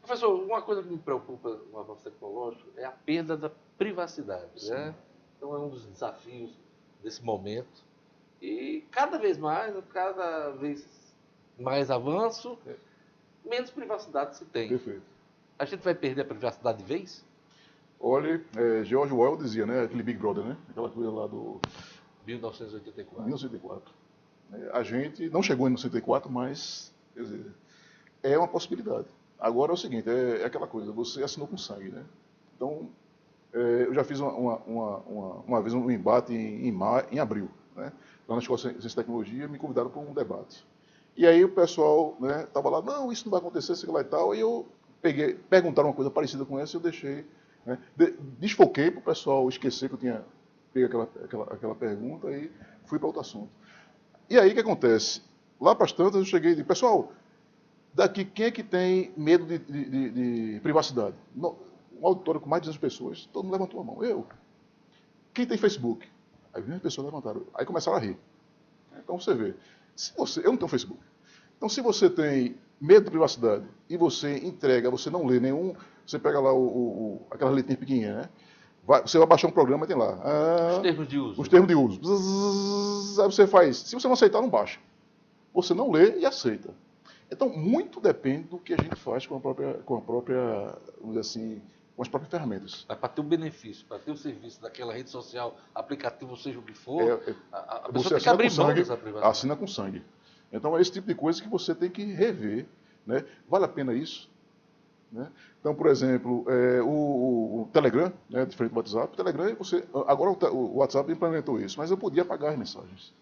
S4: Professor, uma coisa que me preocupa no avanço tecnológico é a perda da privacidade, né? Então é um dos desafios desse momento. E cada vez mais avanço, menos privacidade se tem.
S5: Perfeito.
S4: A gente vai perder a privacidade de vez?
S5: Olha, George Orwell dizia, né? Aquele Big Brother, né? Aquela coisa lá do...
S4: 1984.
S5: 1984. A gente não chegou em 1984, mas quer dizer, é uma possibilidade. Agora é o seguinte, é aquela coisa, você assinou com sangue, né? Então, eu já fiz uma vez um embate em abril, né? Lá na Escola de Ciência e Tecnologia, me convidaram para um debate. E aí o pessoal estava lá, não, isso não vai acontecer, sei lá e tal, e eu perguntaram uma coisa parecida com essa e eu deixei, né? Desfoquei para o pessoal esquecer que eu tinha pego aquela pergunta e fui para outro assunto. E aí o que acontece? Lá para as tantas eu cheguei e disse, pessoal, daqui, quem é que tem medo de privacidade? Um auditório com mais de 200 pessoas, todo mundo levantou a mão. Eu. Quem tem Facebook? Aí as pessoas levantaram. Aí começaram a rir. Então você vê. Eu não tenho Facebook. Então se você tem medo de privacidade e você entrega, você não lê nenhum, você pega lá aquela letrinha pequenininha, né? Você vai baixar um programa e tem lá.
S4: Os termos de uso.
S5: Os termos de uso. Aí você faz. Se você não aceitar, não baixa. Você não lê e aceita. Então, muito depende do que a gente faz com a própria vamos dizer assim, com as próprias ferramentas.
S4: Mas para ter o benefício, para ter o serviço daquela rede social, aplicativo, seja o que for, a pessoa tem que abrir mão dessa privacidade.
S5: Assina com sangue. Então é esse tipo de coisa que você tem que rever, né? Vale a pena isso? Né? Então, por exemplo, o Telegram, né, diferente do WhatsApp, o Telegram, agora o WhatsApp implementou isso, mas eu podia apagar as mensagens.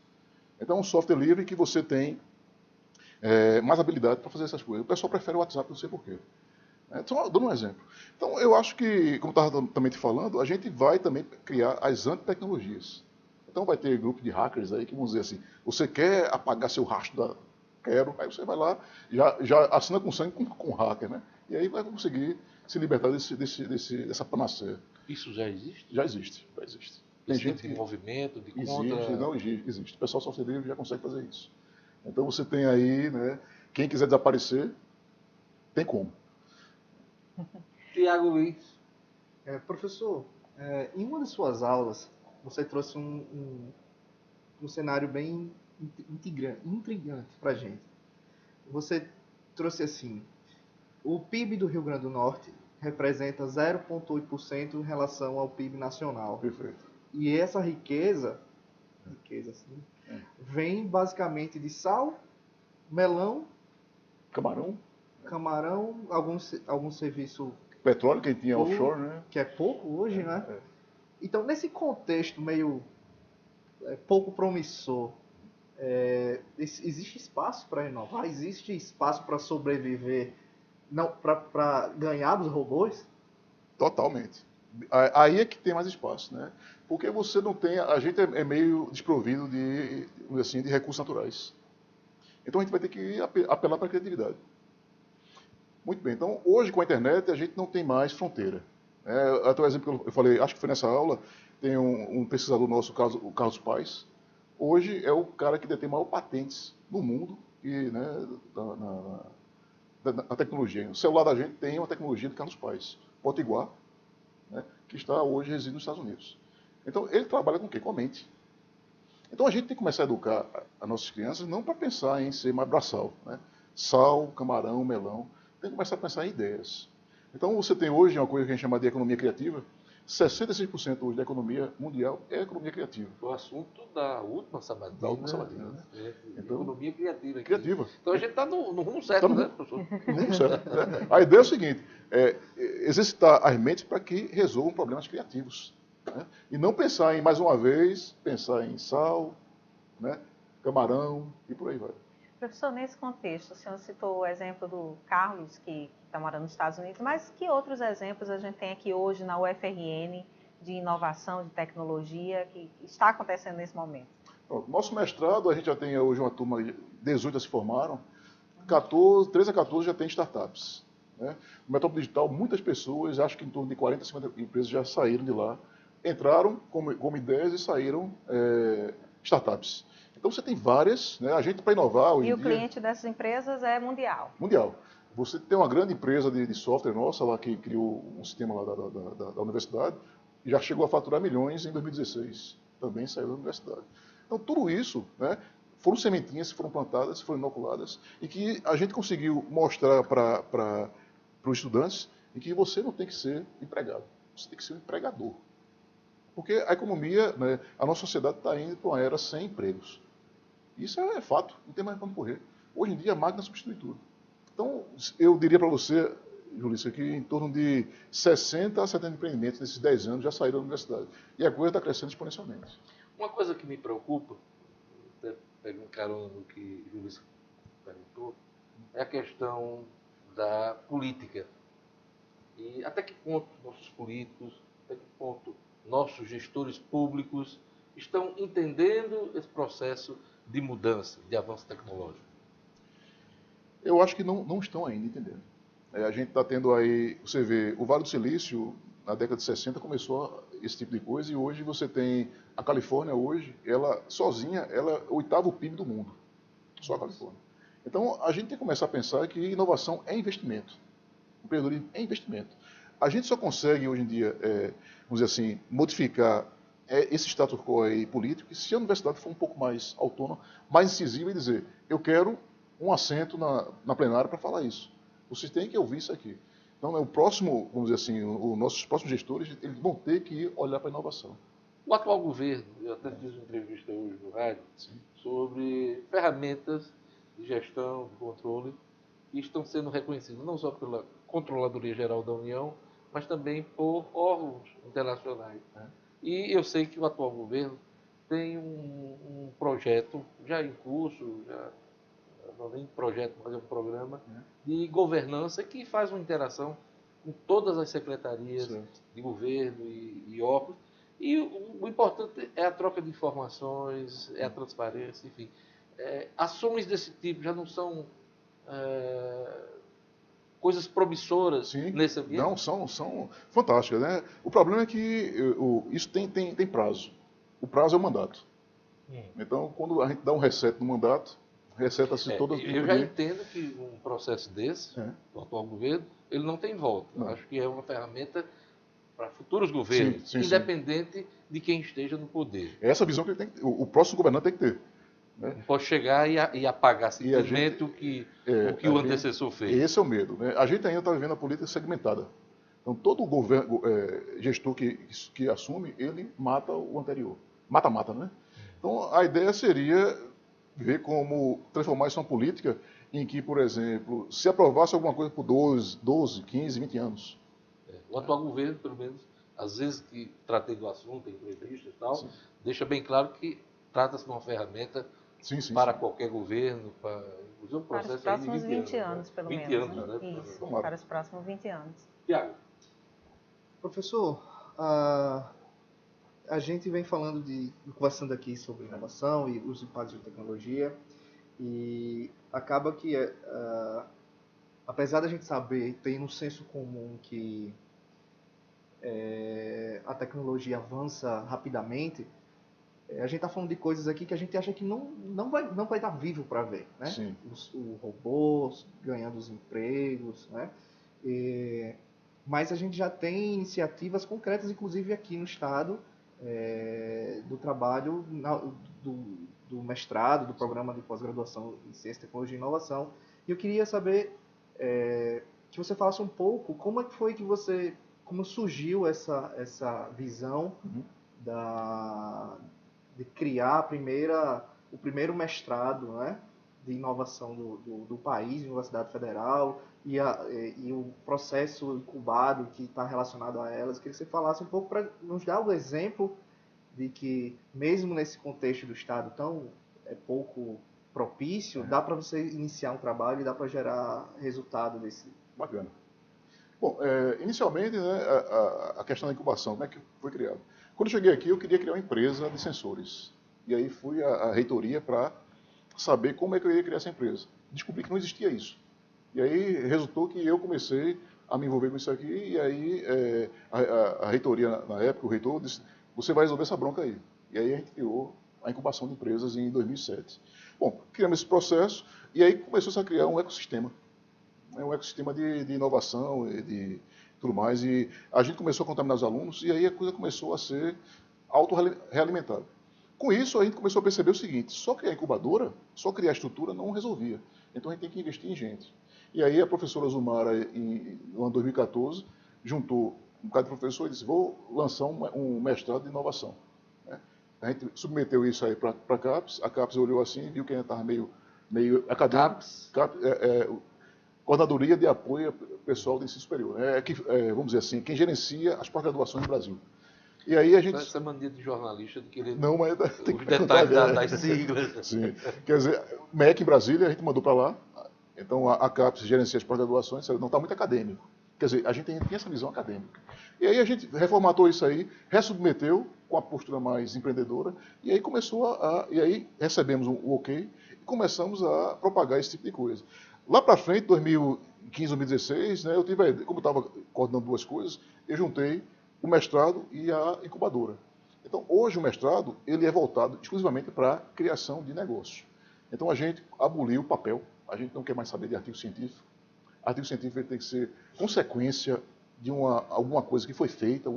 S5: Então, é um software livre que você tem mais habilidade para fazer essas coisas. O pessoal prefere o WhatsApp, não sei porquê. Então, dando um exemplo. Então, eu acho que, como eu estava também te falando, a gente vai também criar as antitecnologias. Então, vai ter grupo de hackers aí que vão dizer assim, você quer apagar seu rastro da... Quero. Aí você vai lá, já assina com sangue com hacker, né? E aí vai conseguir se libertar dessa panaceia.
S4: Isso já existe?
S5: Já existe, já existe. Tem
S4: Esse
S5: gente
S4: tipo de movimento, de
S5: existe,
S4: contra...
S5: não existe. O pessoal software livre já consegue fazer isso. Então você tem aí, né? Quem quiser desaparecer, tem como.
S4: Tiago Luiz.
S1: Professor, em uma de suas aulas, você trouxe um cenário bem intrigante para a gente. Você trouxe assim, o PIB do Rio Grande do Norte representa 0,8% em relação ao PIB nacional.
S5: Perfeito.
S1: E essa riqueza assim, vem basicamente de sal, melão, camarão, algum serviço...
S5: Petróleo, quem tinha offshore, né?
S1: Que é pouco hoje, né? Então, nesse contexto meio pouco promissor, existe espaço para inovar? Existe espaço para sobreviver, não para ganhar dos robôs?
S5: Totalmente. Aí é que tem mais espaço, né? Porque você não tem... A gente é meio desprovido de recursos naturais. Então, a gente vai ter que apelar para a criatividade. Muito bem, então hoje com a internet a gente não tem mais fronteira. Até o exemplo que eu falei, acho que foi nessa aula, tem um pesquisador nosso, o Carlos Paes, hoje é o cara que detém maior patentes no mundo né, na tecnologia. O celular da gente tem uma tecnologia de Carlos Paes, Potiguar, né, que está hoje residindo nos Estados Unidos. Então ele trabalha com o quê? Com a mente. Então a gente tem que começar a educar as nossas crianças não para pensar em ser mais braçal, né? Sal, camarão, melão. Tem que começar a pensar em ideias. Então você tem hoje uma coisa que a gente chama de economia criativa. 66% hoje da economia mundial é economia criativa.
S4: Foi o assunto da última sabatina.
S5: Né?
S4: Então, economia criativa.
S5: Criativa.
S4: Então a gente está no rumo certo, né, professor?
S5: No rumo certo. A ideia é o seguinte, exercitar as mentes para que resolvam problemas criativos. Né? E não pensar em, mais uma vez, pensar em sal, né? Camarão e por aí vai.
S6: Professor, nesse contexto, o senhor citou o exemplo do Carlos, que está morando nos Estados Unidos, mas que outros exemplos a gente tem aqui hoje na UFRN de inovação, de tecnologia, que está acontecendo nesse momento?
S5: Nosso mestrado, a gente já tem hoje uma turma de 18 se formaram, 13 a 14 já tem startups. Né? No Metrópole Digital, muitas pessoas, acho que em torno de 40, 50 empresas já saíram de lá, entraram como ideias e saíram startups. Então você tem várias, né? A gente para inovar hoje em dia...
S6: E o cliente dessas empresas é mundial?
S5: Mundial. Você tem uma grande empresa de software nossa lá que criou um sistema lá da universidade e já chegou a faturar milhões em 2016. Também saiu da universidade. Então tudo isso, né, foram sementinhas que foram plantadas, foram inoculadas e que a gente conseguiu mostrar para os estudantes em que você não tem que ser empregado, você tem que ser um empregador. Porque a economia, né, a nossa sociedade está indo para uma era sem empregos. Isso é fato, não tem mais como correr. Hoje em dia a máquina substitui tudo. Então, eu diria para você, Julissa, que em torno de 60 a 70 empreendimentos nesses 10 anos já saíram da universidade. E a coisa está crescendo exponencialmente.
S4: Uma coisa que me preocupa, até pego um carona no que Julissa perguntou, é a questão da política. E até que ponto nossos políticos, até que ponto nossos gestores públicos estão entendendo esse processo de mudança, de avanço tecnológico?
S5: Eu acho que não estão ainda entendendo. A gente está tendo aí, você vê, o Vale do Silício, na década de 60, começou esse tipo de coisa, e hoje você tem a Califórnia, hoje, ela sozinha, ela é o 8º PIB do mundo, só a Califórnia. Então, a gente tem que começar a pensar que inovação é investimento, empreendedorismo é investimento. A gente só consegue, hoje em dia, vamos dizer assim, modificar esse status quo aí político, se a universidade for um pouco mais autônoma, mais incisiva e dizer, eu quero um assento na plenária para falar isso. Vocês têm que ouvir isso aqui. Então, o próximo, vamos dizer assim, os nossos próximos gestores, eles vão ter que olhar para a inovação.
S4: O atual governo, eu até fiz uma entrevista hoje no rádio, sobre ferramentas de gestão, de controle, que estão sendo reconhecidos não só pela Controladoria Geral da União, mas também por órgãos internacionais. Né? E eu sei que o atual governo tem um projeto já em curso, não é nem projeto, mas é um programa de governança que faz uma interação com todas as secretarias de governo e órgãos. E o importante é a troca de informações, é a transparência, enfim. Ações desse tipo já não são coisas promissoras nesse ambiente?
S5: Não, são fantásticas, né? O problema é que isso tem prazo. O prazo é o mandato. Então, quando a gente dá um reset no mandato, reseta-se todas as...
S4: Eu já entendo que um processo desse, do atual governo, ele não tem volta.
S5: Não.
S4: Acho que é uma ferramenta para futuros governos, independente de quem esteja no poder.
S5: É essa visão que ele tem que ter. O próximo governante tem que ter. Né?
S4: Não pode chegar e apagar simplesmente o que o antecessor fez.
S5: Esse é o medo. Né? A gente ainda está vivendo a política segmentada. Então, todo governo, gestor que assume, ele mata o anterior. Mata-mata, né? Então, a ideia seria ver como transformar isso em uma política em que, por exemplo, se aprovasse alguma coisa por 12, 15, 20 anos.
S4: O atual governo, pelo menos, às vezes que tratei do assunto, em entrevista e tal, deixa bem claro que trata-se de uma ferramenta para qualquer governo, inclusive um processo
S6: para os próximos
S4: de
S6: 20 anos, pelo
S4: 20
S6: menos.
S4: anos, né?
S6: Isso, para os próximos 20 anos.
S4: Tiago.
S1: Professor, a gente vem conversando aqui sobre inovação e os impactos de tecnologia, e acaba que, apesar da gente saber, tem um senso comum que a tecnologia avança rapidamente, a gente está falando de coisas aqui que a gente acha que não vai estar vivo para ver, né? Os robôs ganhando os empregos, né? Mas a gente já tem iniciativas concretas, inclusive aqui no estado, do trabalho do mestrado, do programa de pós-graduação em Ciência, Tecnologia e Inovação. E eu queria saber que você falasse um pouco como é que foi que como surgiu essa visão de criar o primeiro mestrado, né, de inovação do país, Universidade Federal, e o processo incubado que está relacionado a elas. Queria que você falasse um pouco para nos dar um exemplo de que, mesmo nesse contexto do Estado tão pouco propício, dá para você iniciar um trabalho e dá para gerar resultado desse.
S5: Bacana. Bom, inicialmente, né, a questão da incubação, como é que foi criado? Quando eu cheguei aqui, eu queria criar uma empresa de sensores. E aí fui à reitoria para saber como é que eu ia criar essa empresa. Descobri que não existia isso. E aí resultou que eu comecei a me envolver com isso aqui, e aí a reitoria, na época, o reitor disse, você vai resolver essa bronca aí. E aí a gente criou a incubação de empresas em 2007. Bom, criamos esse processo, e aí começou-se a criar um ecossistema. Um ecossistema de inovação e de tudo mais. E a gente começou a contaminar os alunos, e aí a coisa começou a ser autorrealimentada. Com isso, a gente começou a perceber o seguinte, só criar incubadora, só criar estrutura não resolvia. Então a gente tem que investir em gente. E aí a professora Zumara, no ano 2014, juntou um bocado de professor e disse, vou lançar um mestrado de inovação. A gente submeteu isso aí para a CAPES olhou assim, viu que a gente estava meio acadêmico. Coordenadoria de Apoio ao Pessoal do Ensino Superior. Vamos dizer assim, quem gerencia as pós-graduações no Brasil. E aí a gente...
S4: Essa mania de jornalista de querer
S5: não, mas tem
S4: os detalhes das siglas.
S5: Sim. Quer dizer, MEC em Brasília, a gente mandou para lá. Então a CAPES gerencia as pós-graduações, não está muito acadêmico. Quer dizer, a gente tem essa visão acadêmica. E aí a gente reformatou isso aí, ressubmeteu com a postura mais empreendedora, e aí e aí recebemos o ok e começamos a propagar esse tipo de coisa. Lá para frente, 2015, 2016, né, como eu estava coordenando duas coisas, eu juntei o mestrado e a incubadora. Então, hoje o mestrado ele é voltado exclusivamente para a criação de negócios. Então, a gente aboliu o papel, a gente não quer mais saber de artigo científico. Artigo científico tem que ser consequência de alguma coisa que foi feita,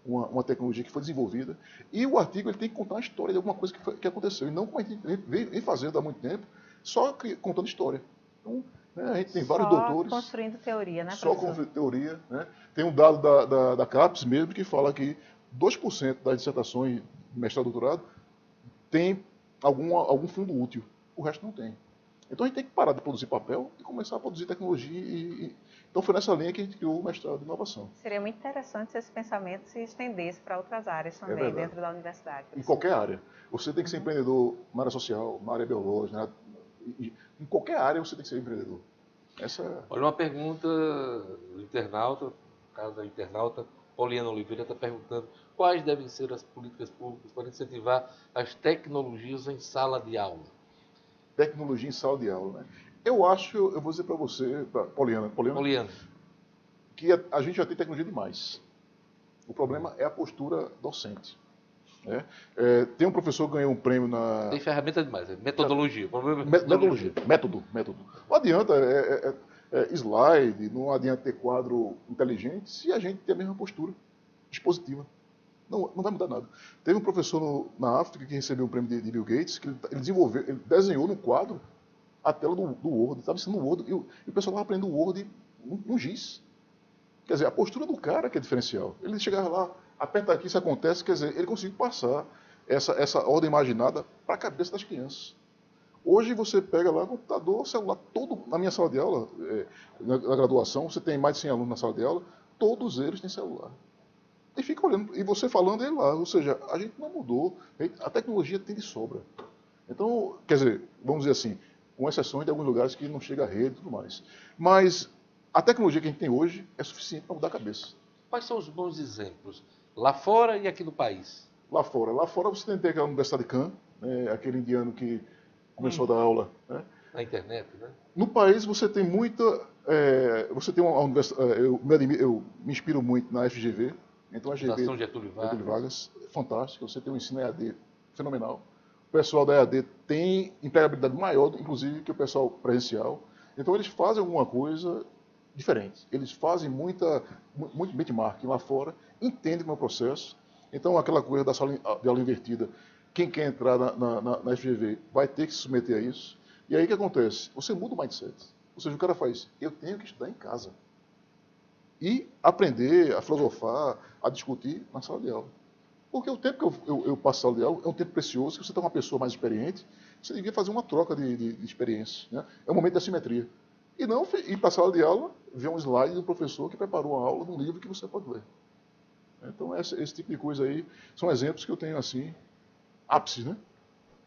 S5: uma tecnologia que foi desenvolvida, e o artigo ele tem que contar a história de alguma coisa que aconteceu, e não como a gente vem fazendo há muito tempo, só contando história. Então, né, a gente tem vários doutores...
S6: Só construindo teoria, né,
S5: professor? Só construindo teoria. Né? Tem um dado da CAPES mesmo que fala que 2% das dissertações de mestrado e doutorado tem algum fundo útil. O resto não tem. Então a gente tem que parar de produzir papel e começar a produzir tecnologia. Então foi nessa linha que a gente criou o mestrado de inovação.
S6: Seria muito interessante se esse pensamento se estendesse para outras áreas também,
S5: verdade.
S6: dentro da universidade.
S5: Em qualquer área. Você tem que ser empreendedor na área social, na área biológica, em qualquer área você tem que ser empreendedor.
S4: Olha, uma pergunta do internauta, no caso da internauta, Poliana Oliveira está perguntando quais devem ser as políticas públicas para incentivar as tecnologias em sala de aula.
S5: Tecnologia em sala de aula, né? Eu acho, eu vou dizer para você, Poliana, que a gente já tem tecnologia demais. O problema é a postura docente. Né? Tem um professor que ganhou um prêmio na...
S4: Tem ferramenta demais, é metodologia.
S5: Método. Não adianta slide, não adianta ter quadro inteligente se a gente tem a mesma postura dispositiva. Não vai mudar nada. Teve um professor na África que recebeu um prêmio de Bill Gates, que ele desenhou no quadro a tela do Word, estava ensinando o Word, e o pessoal estava aprendendo o Word no giz. Quer dizer, a postura do cara que é diferencial. Ele chegava lá, aperta aqui, isso acontece, quer dizer, ele conseguiu passar essa ordem imaginada para a cabeça das crianças. Hoje você pega lá computador, celular, todo, na minha sala de aula, na graduação, você tem mais de 100 alunos na sala de aula, todos eles têm celular. E fica olhando, e você falando ele lá, ou seja, a gente não mudou, a tecnologia tem de sobra. Então, quer dizer, vamos dizer assim, com exceções de alguns lugares que não chega a rede e tudo mais. Mas a tecnologia que a gente tem hoje é suficiente para mudar a cabeça.
S4: Quais são os bons exemplos, lá fora e aqui no país?
S5: Lá fora você tem aquela Universidade de Cannes, aquele indiano que começou a dar aula. Né?
S4: Na internet, né?
S5: No país você tem muita... você tem uma universidade... Eu me inspiro muito na FGV. Então a FGV,
S4: Fundação Getúlio
S5: Vargas, fantástico. Você tem um ensino EAD fenomenal. O pessoal da EAD tem empregabilidade maior, inclusive, que o pessoal presencial. Então eles fazem alguma coisa diferente. Eles fazem muito benchmarking lá fora, entendem como é o processo. Então aquela coisa da sala de aula invertida, quem quer entrar na FGV vai ter que se submeter a isso. E aí o que acontece? Você muda o mindset. Ou seja, o cara faz, eu tenho que estudar em casa. E aprender a filosofar, a discutir na sala de aula. Porque o tempo que eu passo na sala de aula é um tempo precioso, que você está com uma pessoa mais experiente, você devia fazer uma troca de experiência. Né? É um momento de assimetria. E não ir para a sala de aula, ver um slide do professor que preparou uma aula de um livro que você pode ler. Então, esse tipo de coisa aí são exemplos que eu tenho, assim, ápices, né?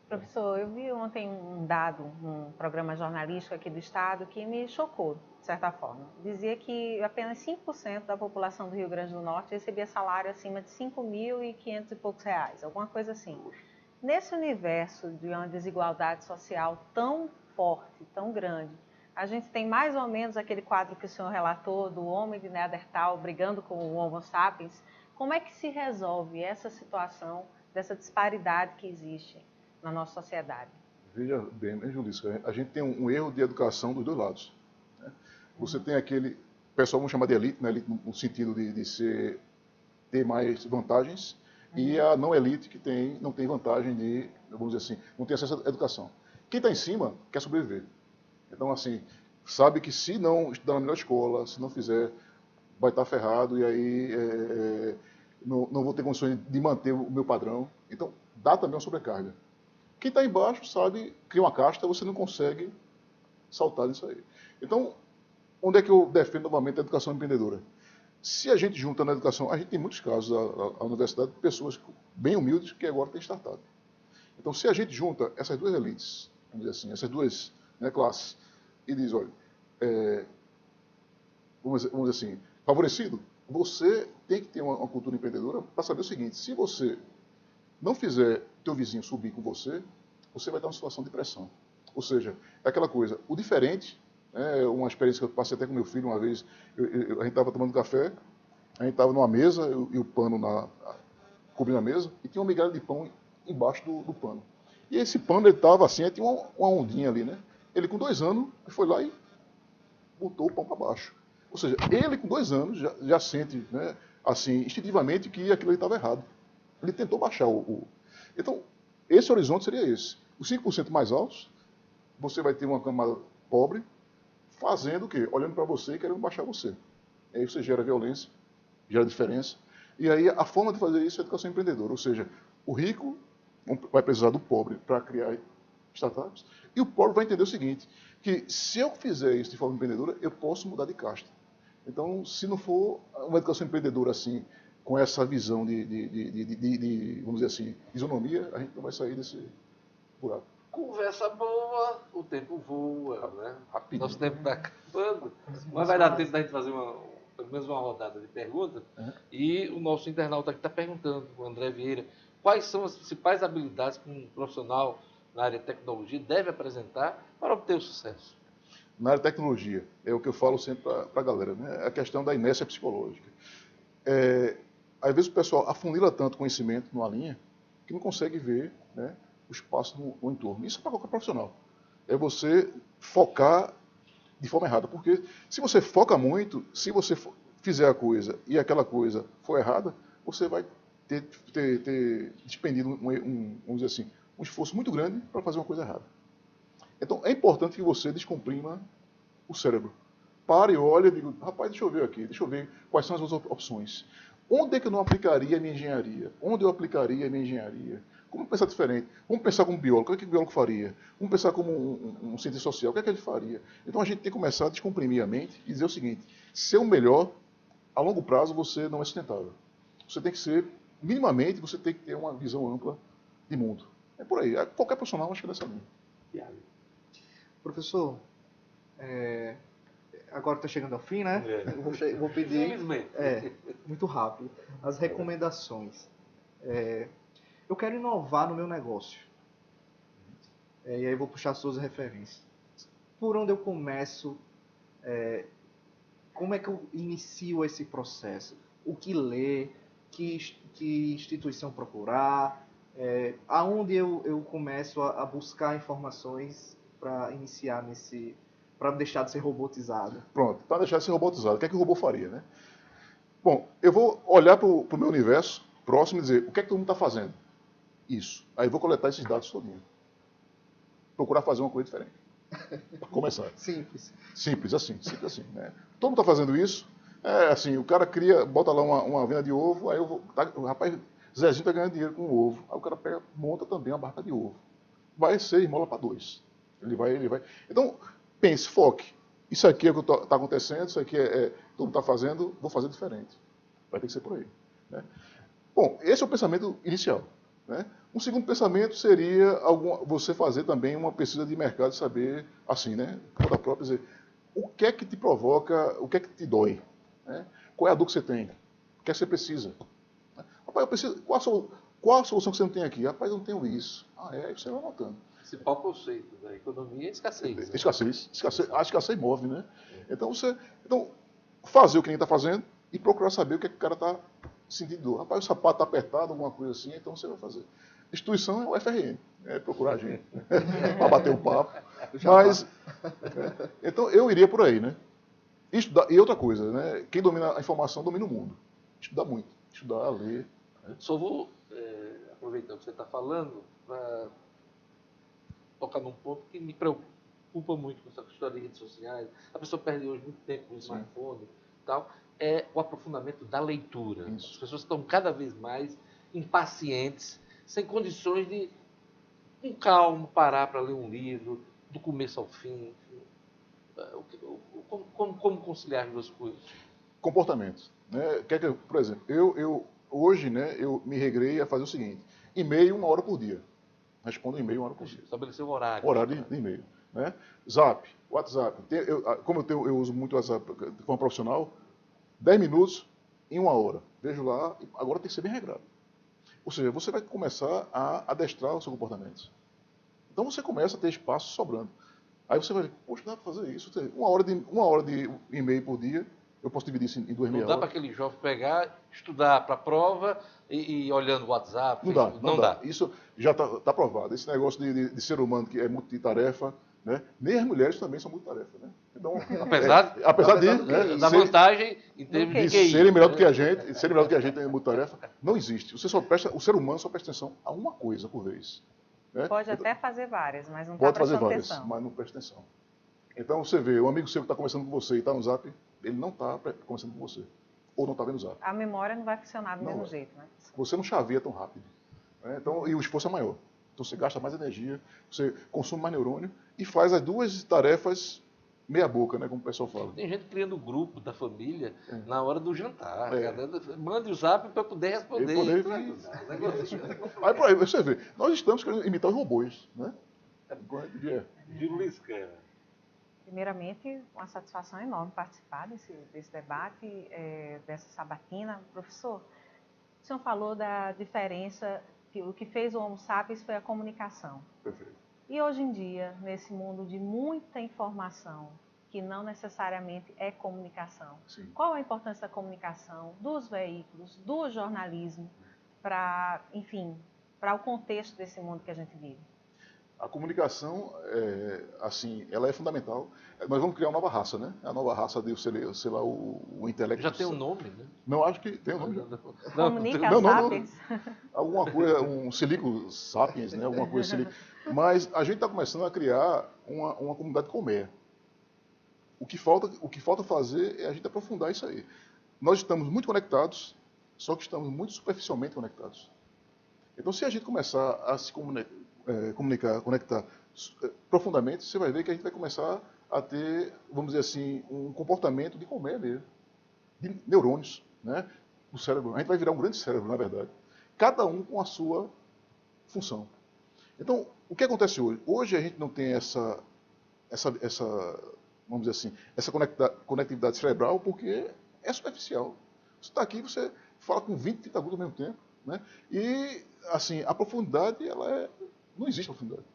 S6: Professor, eu vi ontem um dado, um programa jornalístico aqui do Estado, que me chocou, de certa forma. Dizia que apenas 5% da população do Rio Grande do Norte recebia salário acima de 5.500 e poucos reais, alguma coisa assim. Nesse universo de uma desigualdade social tão forte, tão grande, a gente tem mais ou menos aquele quadro que o senhor relatou do homem de Neandertal brigando com o Homo sapiens. Como é que se resolve essa situação, dessa disparidade que existe na nossa sociedade?
S5: Veja bem, né, Julissa? A gente tem um erro de educação dos dois lados. Né? Você tem aquele, o pessoal vamos chamar de elite, né? Elite no sentido de ter mais vantagens, e a não elite que não tem vantagem de, vamos dizer assim, não tem acesso à educação. Quem está em cima quer sobreviver. Então, assim, sabe que se não estudar na melhor escola, se não fizer, vai estar ferrado, e aí não vou ter condições de manter o meu padrão. Então, dá também uma sobrecarga. Quem está embaixo sabe, cria uma casta, você não consegue saltar nisso aí. Então, onde é que eu defendo novamente a educação empreendedora? Se a gente junta na educação, a gente tem muitos casos, a universidade, de pessoas bem humildes que agora têm startup. Então, se a gente junta essas duas elites, vamos dizer assim, essas duas classes, e diz, olha, vamos dizer assim, favorecido, você tem que ter uma cultura empreendedora para saber o seguinte, se você não fizer teu vizinho subir com você, você vai estar numa situação de pressão. Ou seja, é aquela coisa, o diferente, uma experiência que eu passei até com meu filho uma vez, a gente estava tomando café, a gente estava numa mesa, e o pano cobrindo a mesa, e tinha uma migalha de pão embaixo do pano. E esse pano, ele estava assim, tinha uma ondinha ali, né? Ele com 2 anos, foi lá e botou o pão para baixo. Ou seja, ele com 2 anos já sente, né, assim, instintivamente que aquilo ali estava errado. Ele tentou baixar Então, esse horizonte seria esse. Os 5% mais altos, você vai ter uma camada pobre, fazendo o quê? Olhando para você e querendo baixar você. E aí você gera violência, gera diferença. E aí a forma de fazer isso é a educação empreendedora. Ou seja, o rico vai precisar do pobre para criar startups, e o pobre vai entender o seguinte, que se eu fizer isso de forma empreendedora, eu posso mudar de casta. Então, se não for uma educação empreendedora assim, com essa visão vamos dizer assim, isonomia, a gente não vai sair desse buraco.
S4: Conversa boa, o tempo voa, né?
S5: Rapidinho.
S4: Nosso tempo está acabando, mas vai dar tempo da gente fazer pelo menos uma rodada de perguntas. E o nosso internauta aqui está perguntando, o André Vieira, quais são as principais habilidades que um profissional na área de tecnologia deve apresentar para obter o sucesso?
S5: Na área de tecnologia, é o que eu falo sempre para a galera, né? A questão da inércia psicológica. Às vezes o pessoal afunila tanto conhecimento numa linha que não consegue ver, né, o espaço no entorno. Isso é para qualquer profissional. É você focar de forma errada. Porque se você foca muito, se você fizer a coisa e aquela coisa for errada, você vai ter despendido vamos dizer assim, um esforço muito grande para fazer uma coisa errada. Então, é importante que você descomprima o cérebro. Pare e olhe e diga, rapaz, deixa eu ver aqui, deixa eu ver quais são as outras opções. Onde é que eu não aplicaria a minha engenharia? Onde eu aplicaria a minha engenharia? Como pensar diferente? Vamos pensar como biólogo, o que é que o biólogo faria? Vamos pensar como um cientista social, o que é que ele faria? Então, a gente tem que começar a descomprimir a mente e dizer o seguinte, ser o melhor, a longo prazo, você não é sustentável. Você tem que ser, minimamente, você tem que ter uma visão ampla de mundo. É por aí. Qualquer profissional acho que é dessa linha.
S1: Professor, agora está chegando ao fim, né? Vou pedir,
S4: Infelizmente.
S1: muito rápido, as recomendações. Eu quero inovar no meu negócio. E aí vou puxar suas referências. Por onde eu começo? Como é que eu inicio esse processo? O que ler? Que instituição procurar? Aonde eu começo a buscar informações para iniciar para deixar de ser robotizado?
S5: Pronto, para deixar de ser robotizado, o que é que o robô faria, né? Bom, eu vou olhar para o meu universo próximo e dizer, o que é que todo mundo está fazendo? Isso. Aí eu vou coletar esses dados todinho. Procurar fazer uma coisa diferente. Para começar.
S1: Simples.
S5: Simples assim, né? Todo mundo está fazendo isso. Assim, o cara bota lá uma venda de ovo, aí o rapaz, Zezinho está ganhando dinheiro com o ovo. Aí o cara monta também uma barca de ovo. Vai ser esmola para 2. Ele vai. Então, pense, foque. Isso aqui é o que está acontecendo, isso aqui todo mundo está fazendo, vou fazer diferente. Vai ter que ser por aí. Né? Bom, esse é o pensamento inicial. Né? Um segundo pensamento seria você fazer também uma pesquisa de mercado e saber, assim, né, conta própria, dizer, o que é que te provoca, o que é que te dói? Né? Qual é a dor que você tem? O que é que você precisa? Rapaz, eu preciso, qual a solução que você não tem aqui? Rapaz, eu não tenho isso. Aí você vai anotando.
S4: O principal conceito da economia é escassez. Né?
S5: Escassez. A escassez move, né? Então, fazer o que ninguém está fazendo e procurar saber o que é que o cara está sentindo dor. Rapaz, o sapato está apertado, alguma coisa assim, então você vai fazer. Instituição é o FRN, procurar a gente, para bater o papo. Mas, então, eu iria por aí, né? Estudar, e outra coisa, né? Quem domina a informação domina o mundo. Estudar muito, estudar, ler. Né?
S4: Só vou, aproveitando que você está falando, para tocar num ponto que me preocupa muito com essa história de redes sociais. A pessoa perde hoje muito tempo no smartphone e tal. É o aprofundamento da leitura.
S5: Isso.
S4: As pessoas estão cada vez mais impacientes, sem condições de, com calma, parar para ler um livro, do começo ao fim. Como conciliar as duas coisas?
S5: Comportamento. Né? Por exemplo, hoje, né, eu me regrei a fazer o seguinte, e-mail 1 hora por dia. Respondo e-mail 1 hora por dia.
S4: Estabelecer o horário.
S5: Horário de e-mail. Né? Zap, WhatsApp. Como eu uso muito o WhatsApp de forma profissional, 10 minutos em 1 hora. Vejo lá, agora tem que ser bem regrado. Ou seja, você vai começar a adestrar o seu comportamento. Então você começa a ter espaço sobrando. Aí você vai dizer, poxa, dá para fazer isso. 1 hora de e-mail por dia, eu posso dividir isso em 2 meia
S4: Não dá
S5: horas.
S4: para aquele jovem pegar, estudar para a prova e olhando o WhatsApp.
S5: Não dá. Isso já está provado. Esse negócio de ser humano que é multitarefa, né? Nem as mulheres também são multitarefa. Né? Então, apesar de né,
S4: da vantagem em termos de QI.
S5: Serem melhor do que a gente em multitarefa, não existe. O ser humano só presta atenção a uma coisa por vez. Né?
S6: Pode até fazer várias, mas não está
S5: Pode fazer
S6: prestando
S5: várias,
S6: atenção.
S5: mas não presta atenção. Então você vê, um amigo seu que está conversando com você e está no Zap, ele não está conversando com você. Ou não está vendo o Zap.
S6: A memória não vai funcionar do
S5: Não
S6: mesmo
S5: vai.
S6: jeito, né?
S5: Você não chaveia tão rápido. Né? Então, e o esforço é maior. Então você gasta mais energia, você consome mais neurônio e faz as duas tarefas meia boca, né, como o pessoal fala.
S4: Tem gente criando grupo da família na hora do jantar.
S5: É.
S4: Mande o zap para poder responder.
S5: Aí por aí você vê, nós estamos querendo imitar os robôs, né?
S4: De Luiz Câmara.
S6: Primeiramente, uma satisfação enorme participar desse debate, dessa sabatina. Professor, o senhor falou da diferença, que o que fez o Homo sapiens foi a comunicação.
S5: Perfeito.
S6: E hoje em dia, nesse mundo de muita informação, que não necessariamente é comunicação,
S5: Sim.
S6: qual a importância da comunicação, dos veículos, do jornalismo, para, enfim, para o contexto desse mundo que a gente vive?
S5: A comunicação, assim, ela é fundamental. Nós vamos criar uma nova raça, né? A nova raça de, sei lá, o intelecto.
S4: Já tem um nome, né?
S5: Não, acho que tem um nome.
S6: Comunica
S5: não.
S6: sapiens?
S5: Alguma coisa, um silico sapiens, né? Alguma coisa silico. Mas a gente está começando a criar uma comunidade colmeia. O que falta fazer é a gente aprofundar isso aí. Nós estamos muito conectados, só que estamos muito superficialmente conectados. Então, se a gente começar a se conectar profundamente, você vai ver que a gente vai começar a ter, vamos dizer assim, um comportamento de colmeia mesmo, de neurônios, né, no cérebro. A gente vai virar um grande cérebro, na verdade. Cada um com a sua função. Então, o que acontece hoje? Hoje a gente não tem essa vamos dizer assim, essa conectividade cerebral porque é superficial. Você está aqui, você fala com 20, 30 agudos ao mesmo tempo, né? E, assim, a profundidade, não existe profundidade.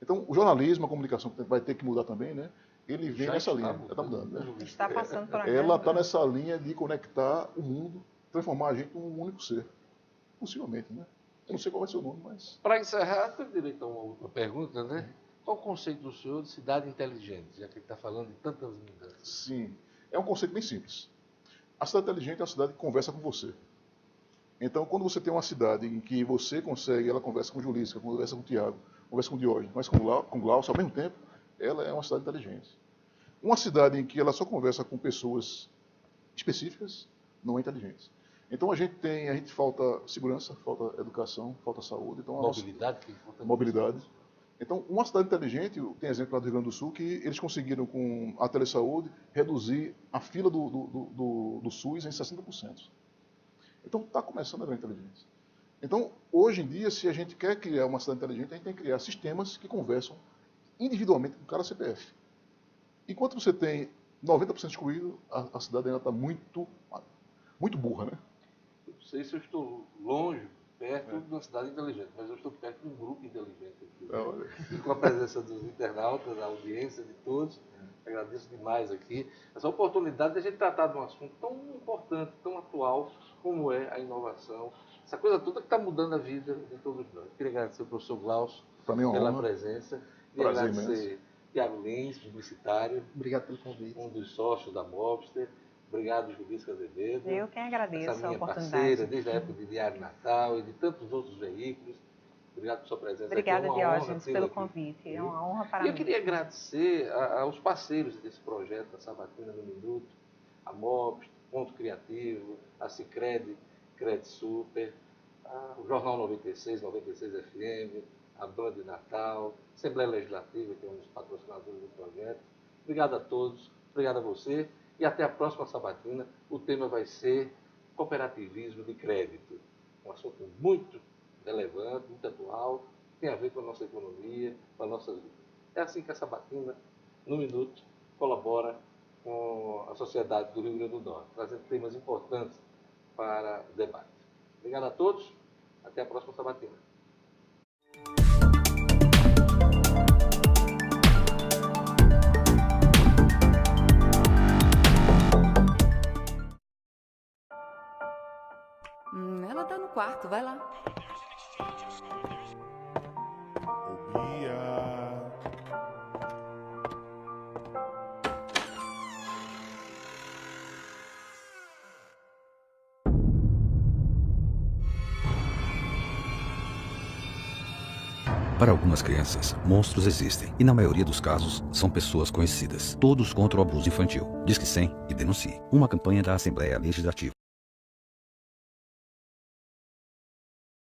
S5: Então, o jornalismo, a comunicação vai ter que mudar também, né? Ele vem nessa linha, ela está mudando, né?
S6: Está passando por aqui.
S5: Ela está nessa linha de conectar o mundo, transformar a gente num único ser. Possivelmente, né? Eu não sei qual vai ser o nome, mas...
S4: Para encerrar, tem direito a uma última pergunta, né? Qual o conceito do senhor de cidade inteligente, já que ele está falando de tantas mudanças?
S5: Sim, é um conceito bem simples. A cidade inteligente é uma cidade que conversa com você. Então, quando você tem uma cidade em que você consegue, ela conversa com o Julissa, conversa com o Tiago, conversa com o Diógenes, mas com o Glaucio, ao mesmo tempo, ela é uma cidade inteligente. Uma cidade em que ela só conversa com pessoas específicas, não é inteligente. Então, a gente falta segurança, falta educação, falta saúde. Então, mobilidade. Então, uma cidade inteligente, tem exemplo lá do Rio Grande do Sul, que eles conseguiram, com a telesaúde, reduzir a fila do SUS em 60%. Então, está começando a grande inteligência. Então, hoje em dia, se a gente quer criar uma cidade inteligente, a gente tem que criar sistemas que conversam individualmente com cada CPF. Enquanto você tem 90% excluído, a cidade ainda está muito burra, né?
S4: Eu não sei se eu estou longe, perto de uma cidade inteligente, mas eu estou perto de um grupo inteligente aqui. E com a presença dos internautas, da audiência, de todos, agradeço demais aqui essa oportunidade de a gente tratar de um assunto tão importante, tão atual, como é a inovação, essa coisa toda que está mudando a vida de todos nós. Queria agradecer ao professor Glaucio pela presença, queria agradecer Tiago Lins, publicitário,
S1: Obrigado pelo convite.
S4: Um dos sócios da Mobster. Obrigado, Julissa Azevedo.
S6: Eu quem agradeço
S4: essa
S6: a
S4: minha
S6: oportunidade.
S4: parceira, desde a época de Diário Natal e de tantos outros veículos. Obrigado por sua presença.
S6: Obrigada,
S4: aqui.
S6: Diógenes, pelo convite. É uma honra para mim.
S4: E eu queria agradecer aos parceiros desse projeto, a Sabatina no Minuto, a Mobster, Ponto Criativo, a Sicredi, Cred Super, o Jornal 96, 96 FM, a Band Natal, Assembleia Legislativa, que é um dos patrocinadores do projeto. Obrigado a todos, obrigado a você. E até a próxima sabatina, o tema vai ser cooperativismo de crédito. Um assunto muito relevante, muito atual, tem a ver com a nossa economia, com a nossa vida. É assim que a Sabatina, no Minuto, colabora com a sociedade do Rio Grande do Norte, trazendo temas importantes para o debate. Obrigado a todos, até a próxima Sabatina.
S7: Ela tá no quarto, vai lá.
S2: Ô, Bia.
S3: Para algumas crianças, monstros existem e na maioria dos casos são pessoas conhecidas. Todos contra o abuso infantil. Disque 100 e denuncie. Uma campanha da Assembleia Legislativa.